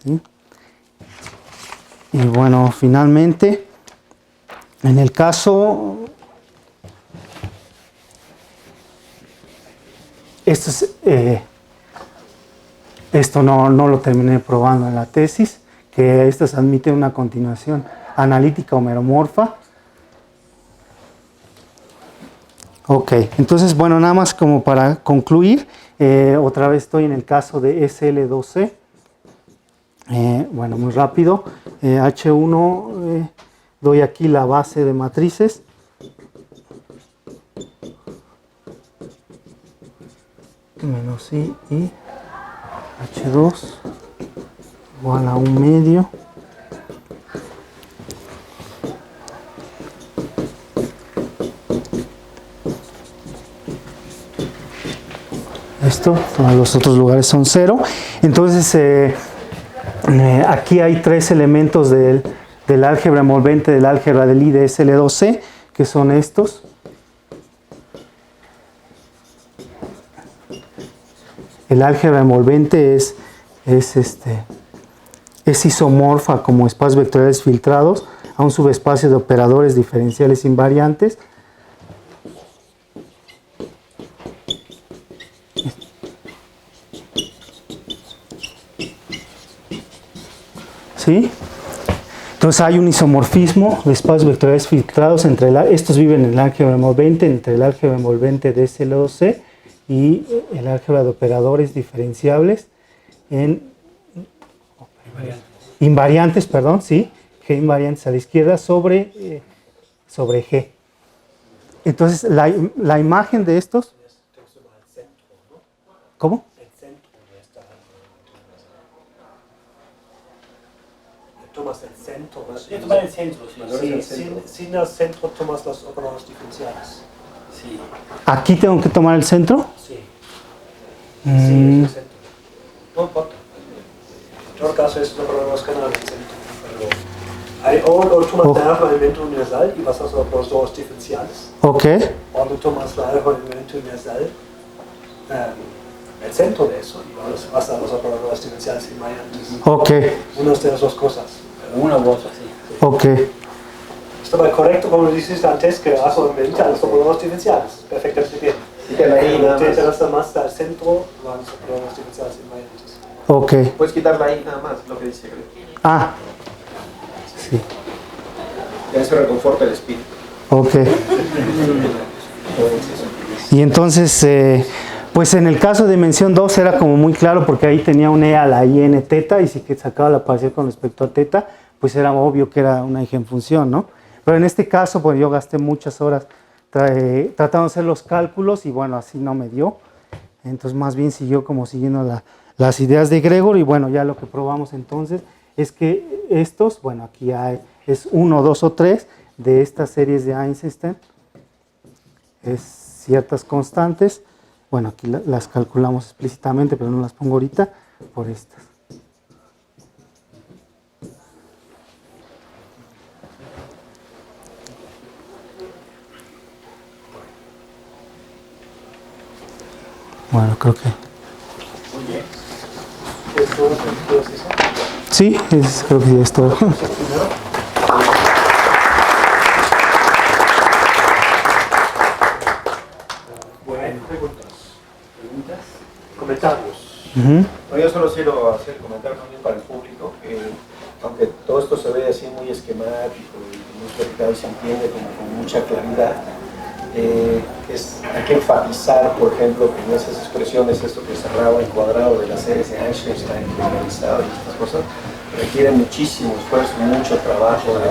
¿Sí? Y bueno, finalmente, en el caso, esto no lo terminé probando en la tesis, que esto se admite una continuación analítica homeromorfa. Ok, entonces, bueno, nada más como para concluir, otra vez estoy en el caso de SL2C. Bueno, muy rápido. H1, doy aquí la base de matrices. Menos I y H2 igual a 1/2. Esto, todos los otros lugares son 0. Entonces, aquí hay 3 elementos del álgebra envolvente, del álgebra del I de SL2C, que son estos. El álgebra envolvente es isomorfa como espacios vectoriales filtrados a un subespacio de operadores diferenciales invariantes. ¿Sí? Entonces hay un isomorfismo de espacios vectoriales filtrados entre estos viven en el álgebra envolvente, entre el álgebra envolvente de SL2C y el álgebra de operadores diferenciables en invariantes, perdón, sí, G invariantes a la izquierda sobre G. Entonces la imagen de estos, ¿cómo? Tomas el centro. Yo tomar el centro, sí. Sin el centro tomas los operadores diferenciales. Sí. ¿Aquí tengo que tomar el centro? Sí. Mm. Sí, es el centro. No importa. En todo caso, es un operador canal el centro. O tomas el elemento universal y vas a los operadores diferenciales. Ok. Cuando tomas el elemento universal, el centro de eso, y vas a los operadores diferenciales invariantes. Ok. Una de las dos cosas. Una u otra, sí. Ok. Estaba correcto como dijiste antes que vas solamente a los operadores diferenciales. Perfectamente bien. Y que ahí nada Te más. interesa más al centro, van los operadores diferenciales invariantes. Ok. Puedes quitarla ahí nada más, lo que dice Greg. Ah. Sí. Ya se reconforta el espíritu. Ok. Y entonces, pues en el caso de dimensión 2 era como muy claro porque ahí tenía un E a la IN teta y si que sacaba la parcial con respecto a teta, pues era obvio que era una eigenfunción, ¿no? Pero en este caso, pues yo gasté muchas horas tratando de hacer los cálculos y bueno, así no me dio. Entonces más bien siguió como siguiendo las ideas de Gregor y bueno, ya lo que probamos entonces es que estos, bueno, aquí es 1, 2 o 3 de estas series de Eisenstein, es ciertas constantes. Bueno, aquí las calculamos explícitamente, pero no las pongo ahorita por estas. Bueno, creo que... Sí, creo que ya es todo. Bueno, preguntas. Comentarios. No, yo solo quiero hacer comentario también para el público, que aunque todo esto se ve así muy esquemático y muy explicado y se entiende con mucha claridad, hay que enfatizar, por ejemplo, que en esas expresiones, esto que cerraba el cuadrado de las series de Einstein, generalizado y estas cosas, requiere muchísimo esfuerzo, mucho trabajo de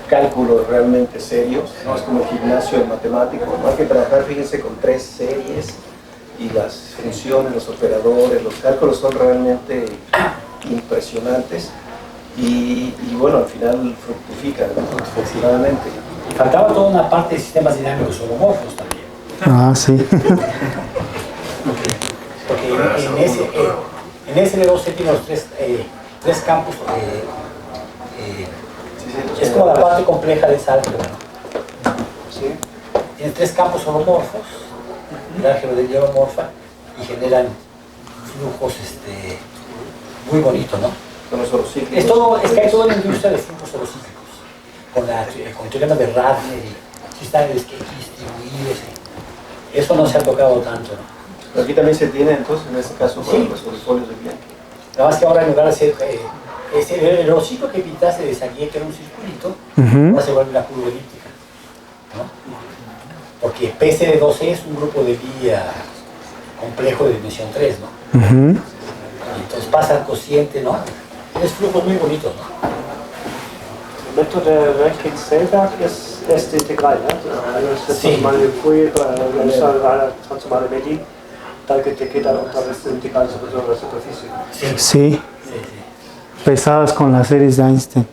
cálculos realmente serios, no es como el gimnasio del matemático, no hay que trabajar, fíjense, con 3 series y las funciones, los operadores, los cálculos son realmente impresionantes y bueno, al final fructifican, ¿no? Afortunadamente. Faltaba toda una parte de sistemas dinámicos holomorfos también. Ah, sí. Porque en ese de 2 tiene los tres campos. Es como la parte compleja de esa álgebra. ¿Sí? Tiene 3 campos holomorfos, el álgebra de holomorfa, y generan flujos muy bonitos, ¿no? Con los holocíclicos. Es que hay toda una industria de flujos holocíclicos, con el teorema de Radner y cristales que distribuidos. Eso no se ha tocado tanto, ¿no? Pero aquí también se tiene, entonces, en este caso, Sí. los foliolos de Bianchi. Nada más que ahora en lugar de hacer el hocico que pintaste de Sagnier, que era un circulito, ahora se vuelve la curva elíptica, ¿no? porque PCD12 es un grupo de vía complejo de dimensión 3, ¿no? Y entonces pasa al cociente, ¿no? Es flujos muy bonitos, ¿no? El método de Röntgen-Zellwerk es integral, ¿no? Es Sí. la transformada de Medellín, tal que te queda otra vez integral sobre toda la superficie. Sí, Sí, sí. pesadas con las series de Einstein.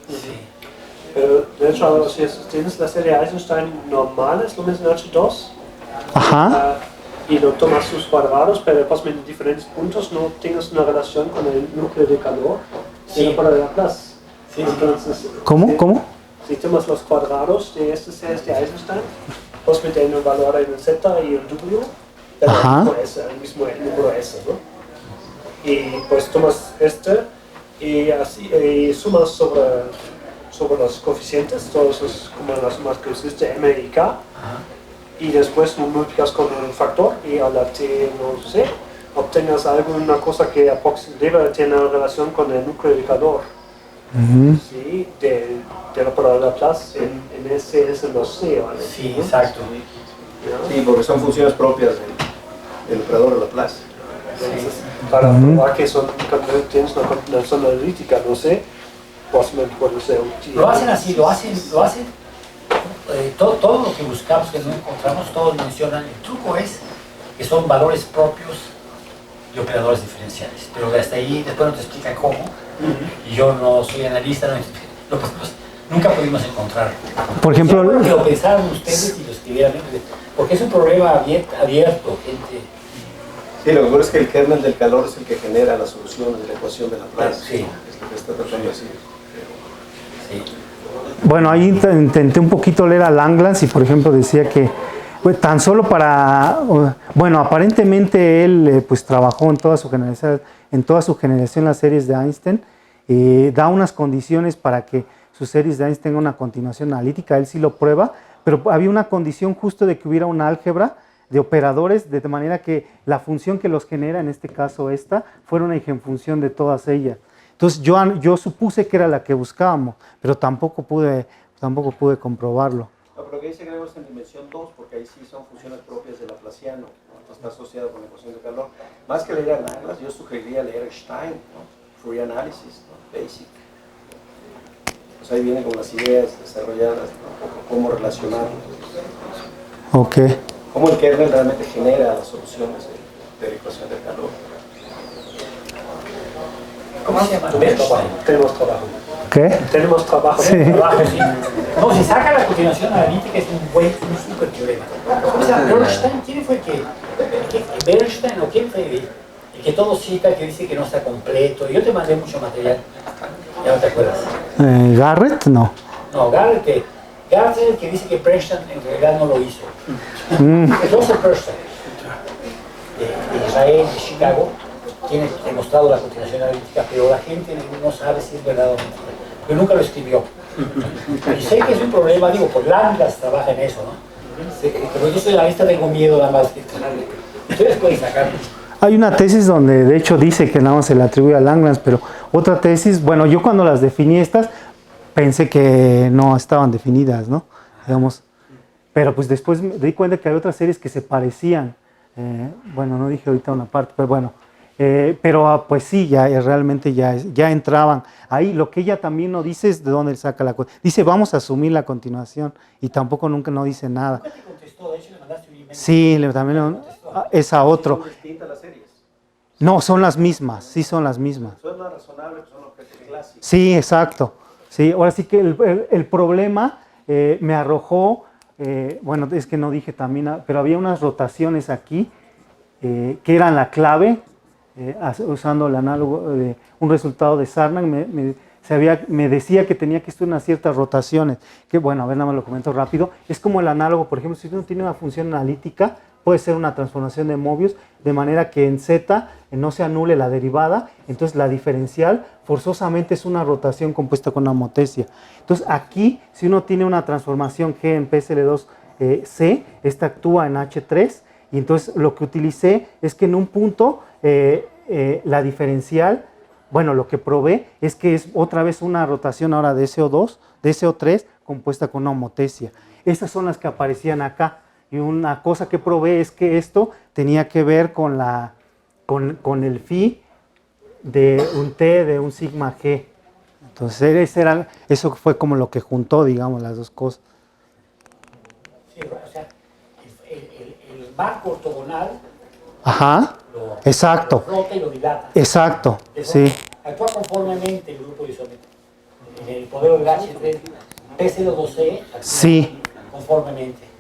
Pero de hecho, si tienes la serie Eisenstein normal, es lo mismo en H2, Ajá. y lo tomas sus cuadrados, pero después en diferentes puntos no tienes una relación con el núcleo de calor, sino con el Laplace. Sí, sí. Entonces, ¿Cómo? si tomas los cuadrados de estas series de Eisenstein, pues meten el valor en el Z y el W, pero Ajá. el mismo número S, ¿no? Y pues tomas y así sumas sobre los coeficientes, todos esos, como las sumas que existe M y K, y después lo multiplicas con un factor y a la T, no sé, obtengas alguna cosa que debe tener relación con el núcleo de calor. Sí, de la palabra Laplace en ese es en los C, ¿vale? Sí, exacto. ¿No? Sí, porque son funciones propias del operador de Laplace. Entonces, para probar que tienes una combinación analítica, no sé, posiblemente puede ser útil. Lo hacen así, lo hacen todo lo que buscamos, que no encontramos, todos mencionan. El truco es que son valores propios de operadores diferenciales, pero hasta ahí después no te explican cómo, y yo no soy analista, nunca pudimos encontrar. Por ejemplo, Que lo pensaron ustedes y lo escribieran, porque es un problema abierto, gente. Sí, lo que ocurre es que el kernel del calor es el que genera las soluciones de la ecuación de Laplace. Sí. Es lo que está tratando de decir. Sí. bueno, ahí intenté un poquito leer a Langlands y por ejemplo decía que pues, tan solo bueno, aparentemente él pues trabajó en toda su generación las series de Einstein, da unas condiciones para que sus series de Einstein tengan una continuación analítica, él sí lo prueba, pero había una condición justo de que hubiera una álgebra de operadores, de manera que la función que los genera, en este caso esta, fuera una eigenfunción de todas ellas. Entonces yo supuse que era la que buscábamos, pero tampoco pude comprobarlo. No, pero que ahí se crea en dimensión 2, porque ahí sí son funciones propias del Laplaciano, ¿no? Entonces está asociado con la ecuación de calor. Más que leer a Langlands, yo sugeriría leer Stein, ¿no? Fourier Analysis, ¿no? Basic. Pues ahí vienen con las ideas desarrolladas, ¿no? Cómo relacionar, Ok. cómo el kernel realmente genera las soluciones de la ecuación del calor. ¿Cómo se llama? Tenemos trabajo. ¿Qué? Tenemos trabajo. Sí. Sí. No, si saca la continuación analítica es un súper teorema. O sea, Bernstein, ¿quién fue Bernstein o quién fue el que todo cita, que dice que no está completo? Yo te mandé mucho material, ya no te acuerdas. Garrett, no. No, Garrett es el que dice que Bernstein en realidad no lo hizo. Joseph Bernstein, de Israel, de Chicago, tiene demostrado la continuación analítica, pero la gente no sabe si es verdad o mentira, porque nunca lo escribió. Y sé que es un problema, digo, por Langlands trabaja en eso, ¿no? Pero yo soy analista, tengo miedo nada más. Ustedes pueden sacarlo. Hay una tesis donde de hecho dice que nada más se le atribuye a Langlands, pero otra tesis, bueno, yo cuando las definí estas, pensé que no estaban definidas, ¿no? Digamos, pero pues después me di cuenta que hay otras series que se parecían. Bueno, no dije ahorita una parte, pero bueno. Pero pues sí, realmente ya entraban. Ahí lo que ella también no dice es de dónde saca la cosa. Dice, vamos a asumir la continuación y tampoco nunca no dice nada. ¿Nunca te contestó? De hecho, le mandaste un email. Sí, también es a otro. Son distintas las series. No, son las mismas, sí son las mismas. Son más razonables, son objetos clásicos. Sí, exacto. Sí, ahora sí que el problema me arrojó, bueno, es que no dije también, pero había unas rotaciones aquí que eran la clave, usando el análogo de un resultado de Sarnak, me decía que tenía que estudiar unas ciertas rotaciones, que bueno, a ver, nada más lo comento rápido, es como el análogo, por ejemplo, si uno tiene una función analítica, puede ser una transformación de Möbius, de manera que en Z no se anule la derivada, entonces la diferencial forzosamente es una rotación compuesta con una motesia. Entonces aquí, si uno tiene una transformación G en PSL2C, esta actúa en H3, y entonces lo que utilicé es que en un punto la diferencial, bueno, lo que probé es que es otra vez una rotación ahora de SO2, de SO3, compuesta con una homotesia. Estas son las que aparecían acá. Y una cosa que probé es que esto tenía que ver con el phi de un T de un sigma G. Entonces eso fue como lo que juntó, digamos, las dos cosas. Sí, o sea, el marco ortogonal. Ajá, exacto. Lo rota y lo dilata. Exacto, sí. Actúa conformemente el grupo isométrico. El modelo del H3, P02C, sí, conformemente.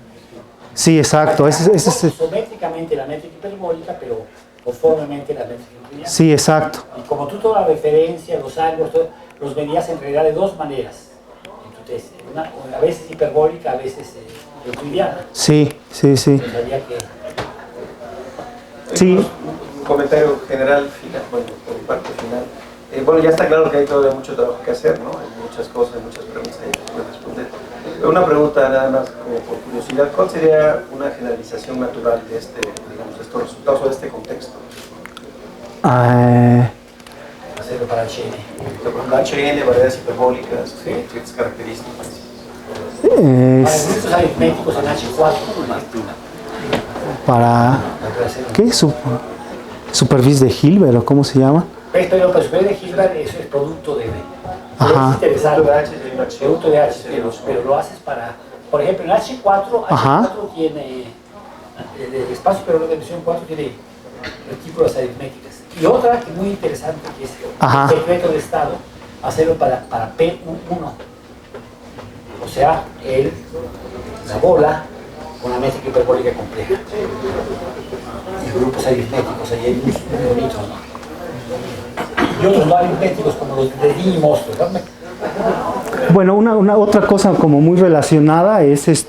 Sí, exacto. Isométricamente la métrica hiperbólica, pero conformemente la métrica euclidiana. Sí, exacto. Y como tú toda la referencia, los ángulos, los medías en realidad de dos maneras. Entonces, a veces hiperbólica, a veces euclidiana. Sí, sí, sí. Sí. Un comentario general, final, bueno, por mi parte final. Bueno, ya está claro que hay todavía mucho trabajo que hacer, ¿no? Hay muchas cosas, muchas preguntas ahí que responder. Una pregunta nada más como por curiosidad, ¿cuál sería una generalización natural de digamos, estos resultados o de este contexto? Hacerlo para HN. HN, variedades hiperbólicas, ciertas características. Para efectos aritméticos en H4. Para ¿qué? Superficie de Hilbert, ¿o cómo se llama? Pero la superficie de Hilbert eso es producto de B. Ajá. Es interesante, producto de H, pero lo haces para, por ejemplo, en H4 tiene, el espacio hiperbólico de dimensión 4 tiene retículas aritméticas. Y otra que es muy interesante, que es el secreto de estado, hacerlo para P1. O sea, la bola con la métrica hiperbólica compleja. Y grupos aritméticos, ahí hay muy bonitos, ¿no? Y otros no aritméticos como los de Lee y Mostro, ¿no? Bueno, una otra cosa como muy relacionada es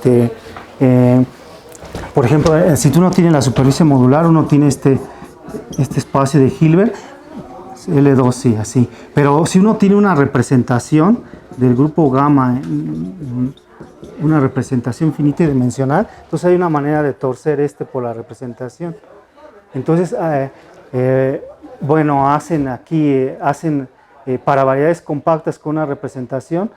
por ejemplo, si tú no tienes la superficie modular, uno tiene este espacio de Hilbert, L2, sí, así. Pero si uno tiene una representación del grupo gamma, una representación finita y dimensional, entonces hay una manera de torcer por la representación. Entonces, bueno, hacen para variedades compactas con una representación,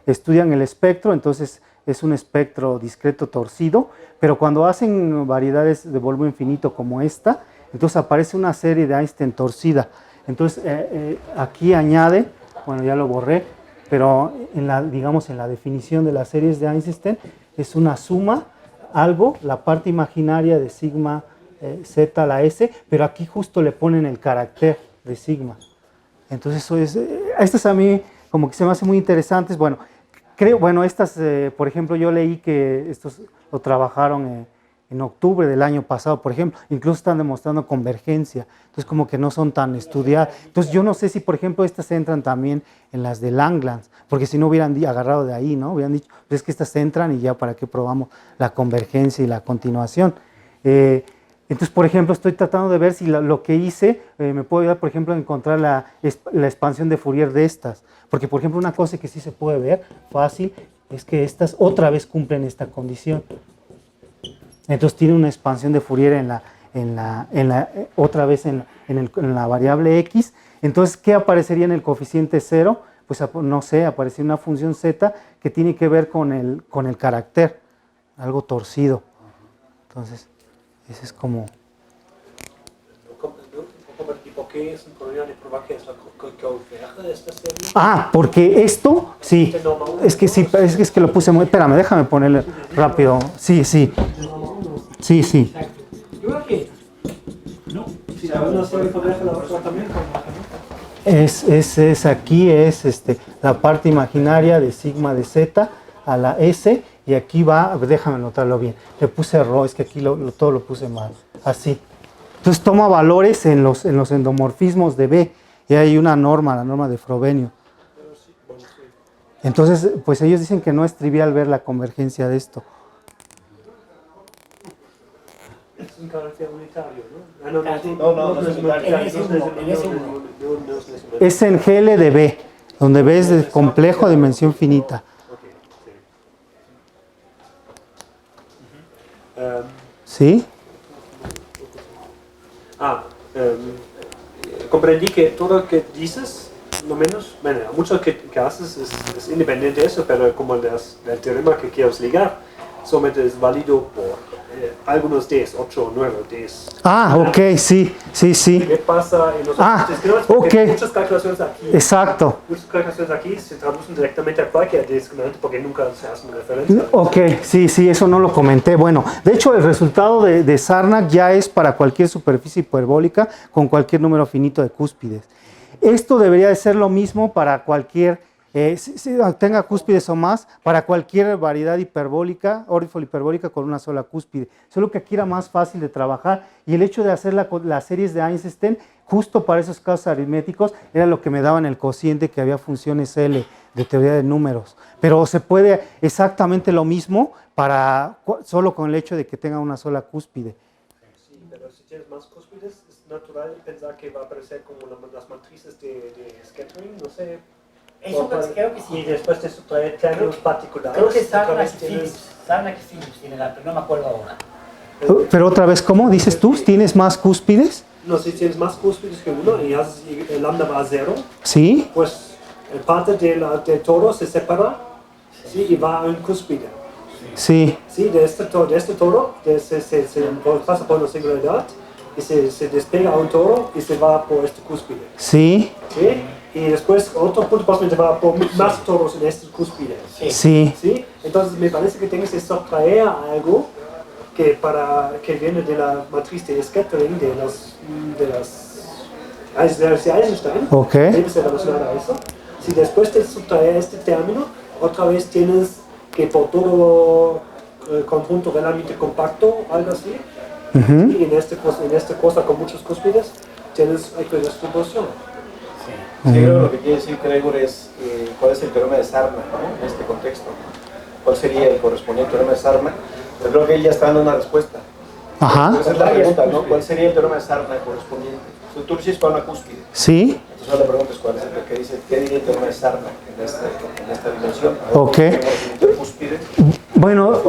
estudian el espectro, entonces es un espectro discreto torcido, pero cuando hacen variedades de volumen finito como esta, entonces aparece una serie de Einstein torcida. Entonces aquí añade, bueno, ya lo borré, pero digamos en la definición de las series de Einstein es una suma, la parte imaginaria de sigma z a la s, pero aquí justo le ponen el carácter de sigma. Entonces estas a mí como que se me hacen muy interesantes. Bueno, estas, por ejemplo, yo leí que estos lo trabajaron en octubre del año pasado, por ejemplo, incluso están demostrando convergencia, entonces como que no son tan estudiadas. Entonces yo no sé si, por ejemplo, estas entran también en las de Langlands, porque si no hubieran agarrado de ahí, ¿no? Hubieran dicho, pues es que estas entran y ya para qué probamos la convergencia y la continuación. Entonces, por ejemplo, estoy tratando de ver si lo que hice me puede ayudar, por ejemplo, a encontrar la expansión de Fourier de estas. Porque, por ejemplo, una cosa que sí se puede ver fácil es que estas otra vez cumplen esta condición. Entonces, tiene una expansión de Fourier otra vez en la variable x. Entonces, ¿qué aparecería en el coeficiente 0? Pues, no sé, aparecería una función z que tiene que ver con el carácter, algo torcido. Entonces, ese es como... ¿Por qué es un problema de probar que es la converge de esta serie? Porque esto, sí, es que lo puse muy... Espérame, déjame ponerle rápido. Sí. Sí. Yo creo que... No. Si la una serie converge, la otra también Aquí es la parte imaginaria de sigma de z a la s, y aquí va, déjame anotarlo bien, le puse error, es que aquí todo lo puse mal, así. Entonces toma valores en los endomorfismos de B, y hay una norma, la norma de Frobenius. Entonces, pues ellos dicen que no es trivial ver la convergencia de esto. Es un carácter unitario, ¿no? No es unitario. Es en GL de B, donde B es de complejo a dimensión finita. ¿Sí? Comprendí que todo lo que dices, lo menos, bueno, mucho que haces es independiente de eso, pero como del teorema que quieres ligar, solamente es válido por algunos Ds, 8 o 9 Ds. Ah, ok, sí. ¿Qué pasa en los discriminantes? Porque ok. muchas calculaciones aquí, Exacto. se traducen directamente a cualquier discriminante porque nunca se hacen referencia. Ok, sí, eso no lo comenté. Bueno, de hecho el resultado de Sarnak ya es para cualquier superficie hiperbólica con cualquier número finito de cúspides. Esto debería de ser lo mismo para cualquier, si tenga cúspides o más, para cualquier variedad hiperbólica, Orifol hiperbólica con una sola cúspide. Solo que aquí era más fácil de trabajar y el hecho de hacer las series de Einstein, justo para esos casos aritméticos, era lo que me daban el cociente que había funciones L de teoría de números. Pero se puede exactamente lo mismo solo con el hecho de que tenga una sola cúspide. Sí, pero si tienes más cúspides, es natural pensar que va a aparecer como las matrices de scattering, no sé. Eso creo que sí. Y después de sustraer términos particulares. Creo que Sarnak y Phillips tienen la, pero no me acuerdo ahora. Pero otra vez, ¿cómo dices tú? ¿Tienes más cúspides? No, si tienes más cúspides que uno y el lambda va a 0, Sí. pues parte del todo se separa, ¿sí? Y va a un cúspide. Sí. Sí, de este todo se pasa por una singularidad y se despega a un todo y se va por este cúspide. Sí. ¿Sí? Y después otro punto posiblemente va por más todos en este cúspide. Sí. ¿Sí? Entonces me parece que tienes que sustraer algo que viene de la matriz de scattering de Eisenstein. Ok. Debe ser relacionada a eso. Si después te sustrae este término, otra vez tienes que por todo conjunto realmente compacto, algo así, y en esta cosa con muchos cúspides, tienes equidistribución. Sí, creo que lo que quiere decir Gregor es cuál es el teorema de Sarnak, ¿no? En este contexto. ¿Cuál sería el correspondiente teorema de Sarnak? Yo creo que él ya está dando una respuesta. Ajá. Esa es la pregunta, ¿no? ¿Cuál sería el teorema de Sarnak correspondiente? Tú dices para una cúspide. Sí. Entonces la pregunta es cuál es el que dice, ¿qué diría el teorema de Sarnak en esta dimensión? Ok. Bueno,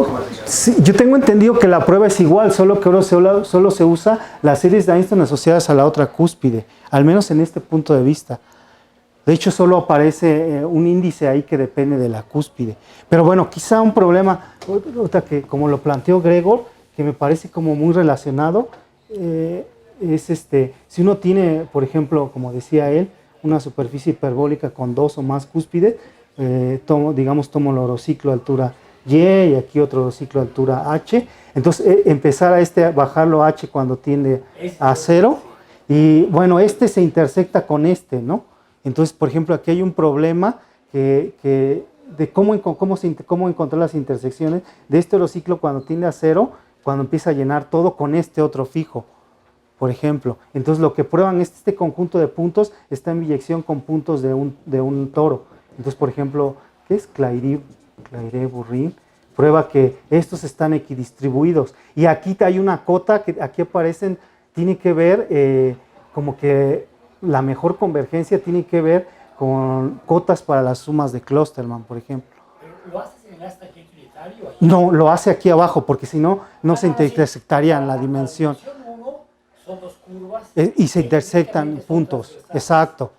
sí, yo tengo entendido que la prueba es igual, solo que ahora solo se usa las series de Einstein asociadas a la otra cúspide, al menos en este punto de vista. De hecho, solo aparece un índice ahí que depende de la cúspide. Pero bueno, quizá un problema, que como lo planteó Gregor, que me parece como muy relacionado, es si uno tiene, por ejemplo, como decía él, una superficie hiperbólica con 2 o más cúspides, tomo el orociclo altura Y aquí otro orociclo altura H, entonces empezar a bajarlo H cuando tiende a 0, y bueno, se intersecta con ¿no? Entonces, por ejemplo, aquí hay un problema de cómo encontrar las intersecciones de este orociclo cuando tiende a 0, cuando empieza a llenar todo con otro fijo, por ejemplo. Entonces, lo que prueban es este conjunto de puntos está en biyección con puntos de un toro. Entonces, por ejemplo, ¿qué es Clairé-Burrin? Prueba que estos están equidistribuidos. Y aquí hay una cota que aquí aparecen, tiene que ver como que la mejor convergencia tiene que ver con cotas para las sumas de Klosterman, por ejemplo. ¿Pero lo haces en el hasta aquí unitario? No, lo hace aquí abajo, porque si no, no se intersectaría en la dimensión. La dimensión 1 son 2 curvas. Y se intersectan puntos, exacto.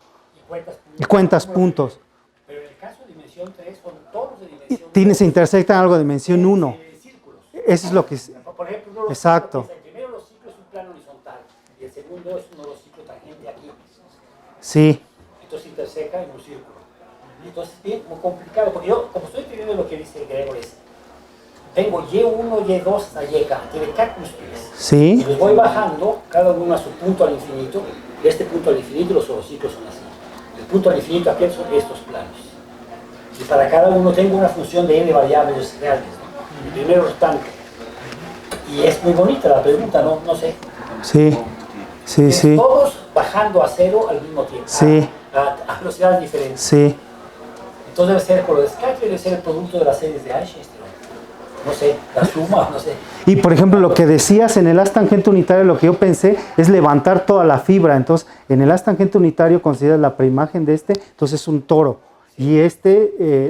Y cuentas puntos. Pero en el caso de dimensión 3 son todos de dimensión 2. Se intersectan algo de dimensión 1. Eso es lo que es. Por ejemplo, Exacto. el primero orociclo es un plano horizontal y el segundo es un orociclo tangente aquí. Sí. Entonces interseca en un círculo. Entonces es bien muy complicado, porque yo, como estoy entendiendo lo que dice Gregor, tengo Y1, Y2 hasta YK, tiene K cúspides. Sí. Y los voy bajando, cada uno a su punto al infinito. De este punto al infinito los orociclos son así. El punto al infinito aquí son estos planos. Y para cada uno tengo una función de n variables reales, ¿no? El primero restante. Y es muy bonita la pregunta, no sé. Sí. Sí. Todos bajando a 0 al mismo tiempo. Sí. A velocidades diferentes. Sí. Entonces debe ser por lo de Scatter, debe ser el producto de las series de Einstein. No sé, la suma, no sé. Y por ejemplo, lo que decías en el haz tangente unitario, lo que yo pensé es levantar toda la fibra. Entonces, en el haz tangente unitario consideras la preimagen de entonces es un toro. Y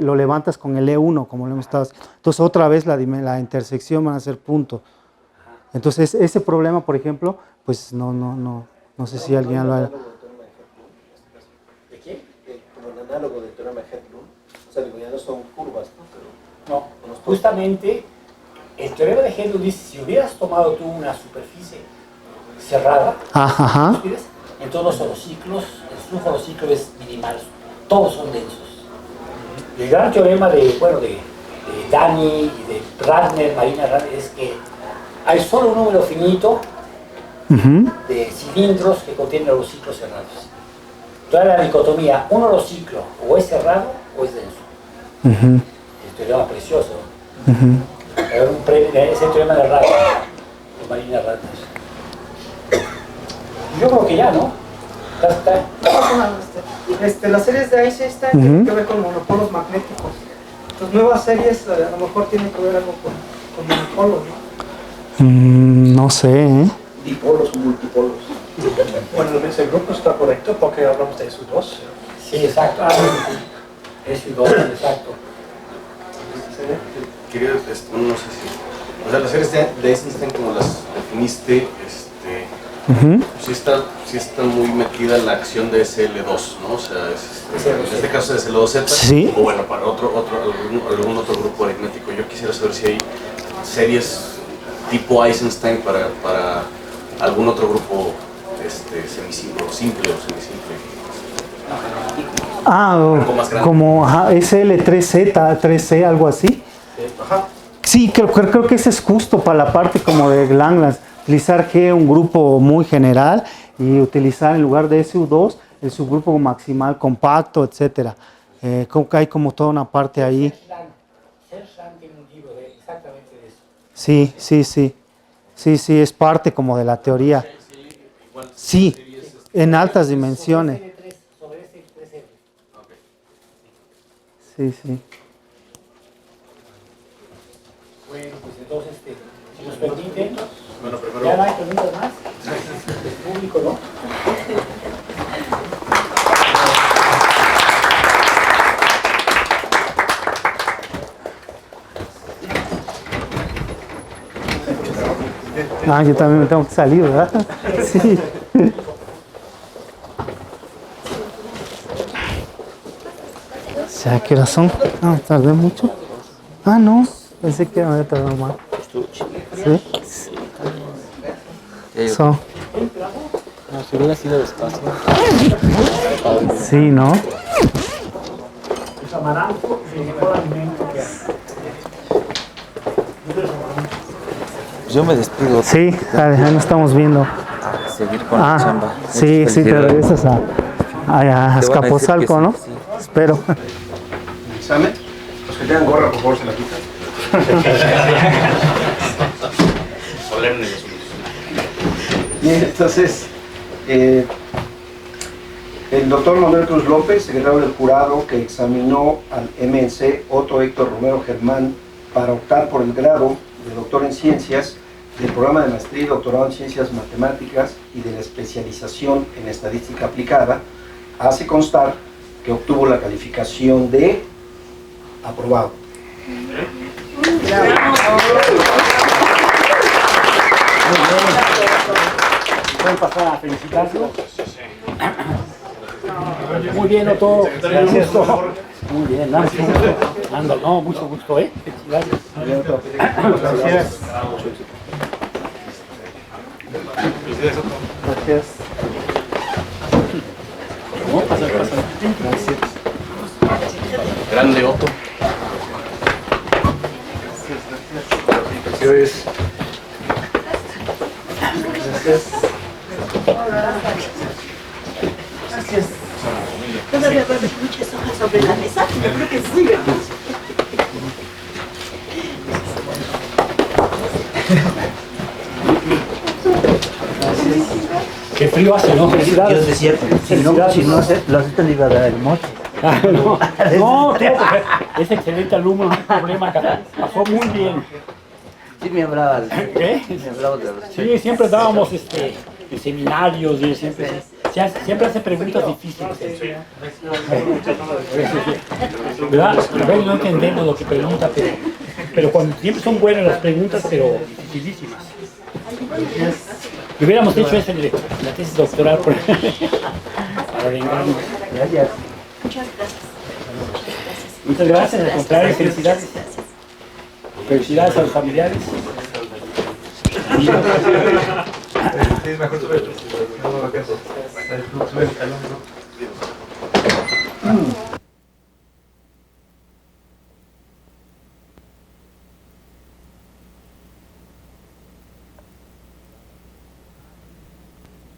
lo levantas con el E1, como lo hemos estado haciendo. Entonces, otra vez la intersección van a ser puntos. Entonces, ese problema, por ejemplo, pues no sé si alguien lo ha... ¿De qué? Como el análogo del teorema de Hedlund. O sea, digo, ya no son curvas, ¿no? Pero no, justamente el teorema de Gödel dice, si hubieras tomado tú una superficie cerrada, Ajá. en todos los ciclos, el flujo de los ciclos es minimal, todos son densos. Y el gran teorema de Dani y de Ratner, Marina Ratner, es que hay solo un número finito de cilindros que contienen los ciclos cerrados. Toda la dicotomía, uno de los ciclos o es cerrado o es denso. El teorema precioso. Hay un premio, ese teorema de Ratner, de Marina Ratner. Yo creo que ya, ¿no? Las series de Eisenstein tienen que ver con monopolos magnéticos. Las nuevas series a lo mejor tienen que ver algo con monopolos, ¿no? No sé, ¿eh? Dipolos o multipolos. Bueno, ese grupo está correcto porque hablamos de SU2. Sí, exacto. SU2, exacto. Quería, no sé si... O sea, las series de Eisenstein, como las definiste, sí está muy metida la acción de SL2, ¿no? O sea, en este caso es SL2Z, sí. O bueno, para algún otro grupo aritmético. Yo quisiera saber si hay series tipo Eisenstein para algún otro grupo semisimple o simple o semisimple. Como SL3Z, 3C, algo así. Ajá. Sí, creo que ese es justo para la parte como de Langlands. Utilizar G, un grupo muy general, y utilizar en lugar de SU2 el subgrupo maximal compacto, etc. Creo que hay como toda una parte ahí. Serge tiene un libro exactamente de eso. Sí, es parte como de la teoría. Sí, en altas dimensiones. Sí. Bueno, pues entonces, si nos permiten, Bueno, primero... ya no hay preguntas más. El público, ¿no? Yo también me tengo que salir, ¿verdad? Sí. ¿Ya qué hora son? No, tardé mucho. No, pensé que me había tardado más. ¿Sí? So. No, si hubiera sido despacio. Sí, ¿no? El amaranto es el mejor alimento que hay. Yo me despido. Sí, ya nos estamos viendo. A seguir con la chamba. Sí, te regresas a Azcapotzalco, ¿no? Sí. Espero. ¿Examen? Los que tengan gorra, por favor, se la quitan. Solemne. Bien, entonces, el doctor Manuel Cruz López, secretario del jurado que examinó al MNC Otto Héctor Romero Germán para optar por el grado de doctor en ciencias del programa de maestría y doctorado en ciencias matemáticas y de la especialización en estadística aplicada, hace constar que obtuvo la calificación de aprobado. ¿Pueden pasar a felicitarlo? Muy bien, doctor. Gracias. Muy bien, mucho gusto. Anda, no, mucho gusto, ¿eh? Gracias. Gracias. Gracias. ¿Cómo? Pasa. Gracias. Grande Otto. Gracias. Gracias. Todavía va a haber muchas hojas sobre la mesa. Yo creo que sí, ¿verdad? Qué frío hace, ¿no? Felicidades. Dios es cierto. Si no lo aceptan, le iba a dar el moche. No, es excelente alumno, no hay problema. Pasó muy bien. Sí, me hablaba. ¿Qué? Me hablaba de los... Sí, siempre dábamos en seminarios y siempre hace preguntas difíciles. ¿Verdad? A veces no entendemos lo que pregunta, pero cuando siempre son buenas las preguntas, pero dificilísimas. Y hubiéramos hecho eso en la tesis doctoral para vengarnos. Gracias. Muchas gracias. Muchas gracias, al contrario, felicidades. Felicidades a los familiares. Sí, mejor sube el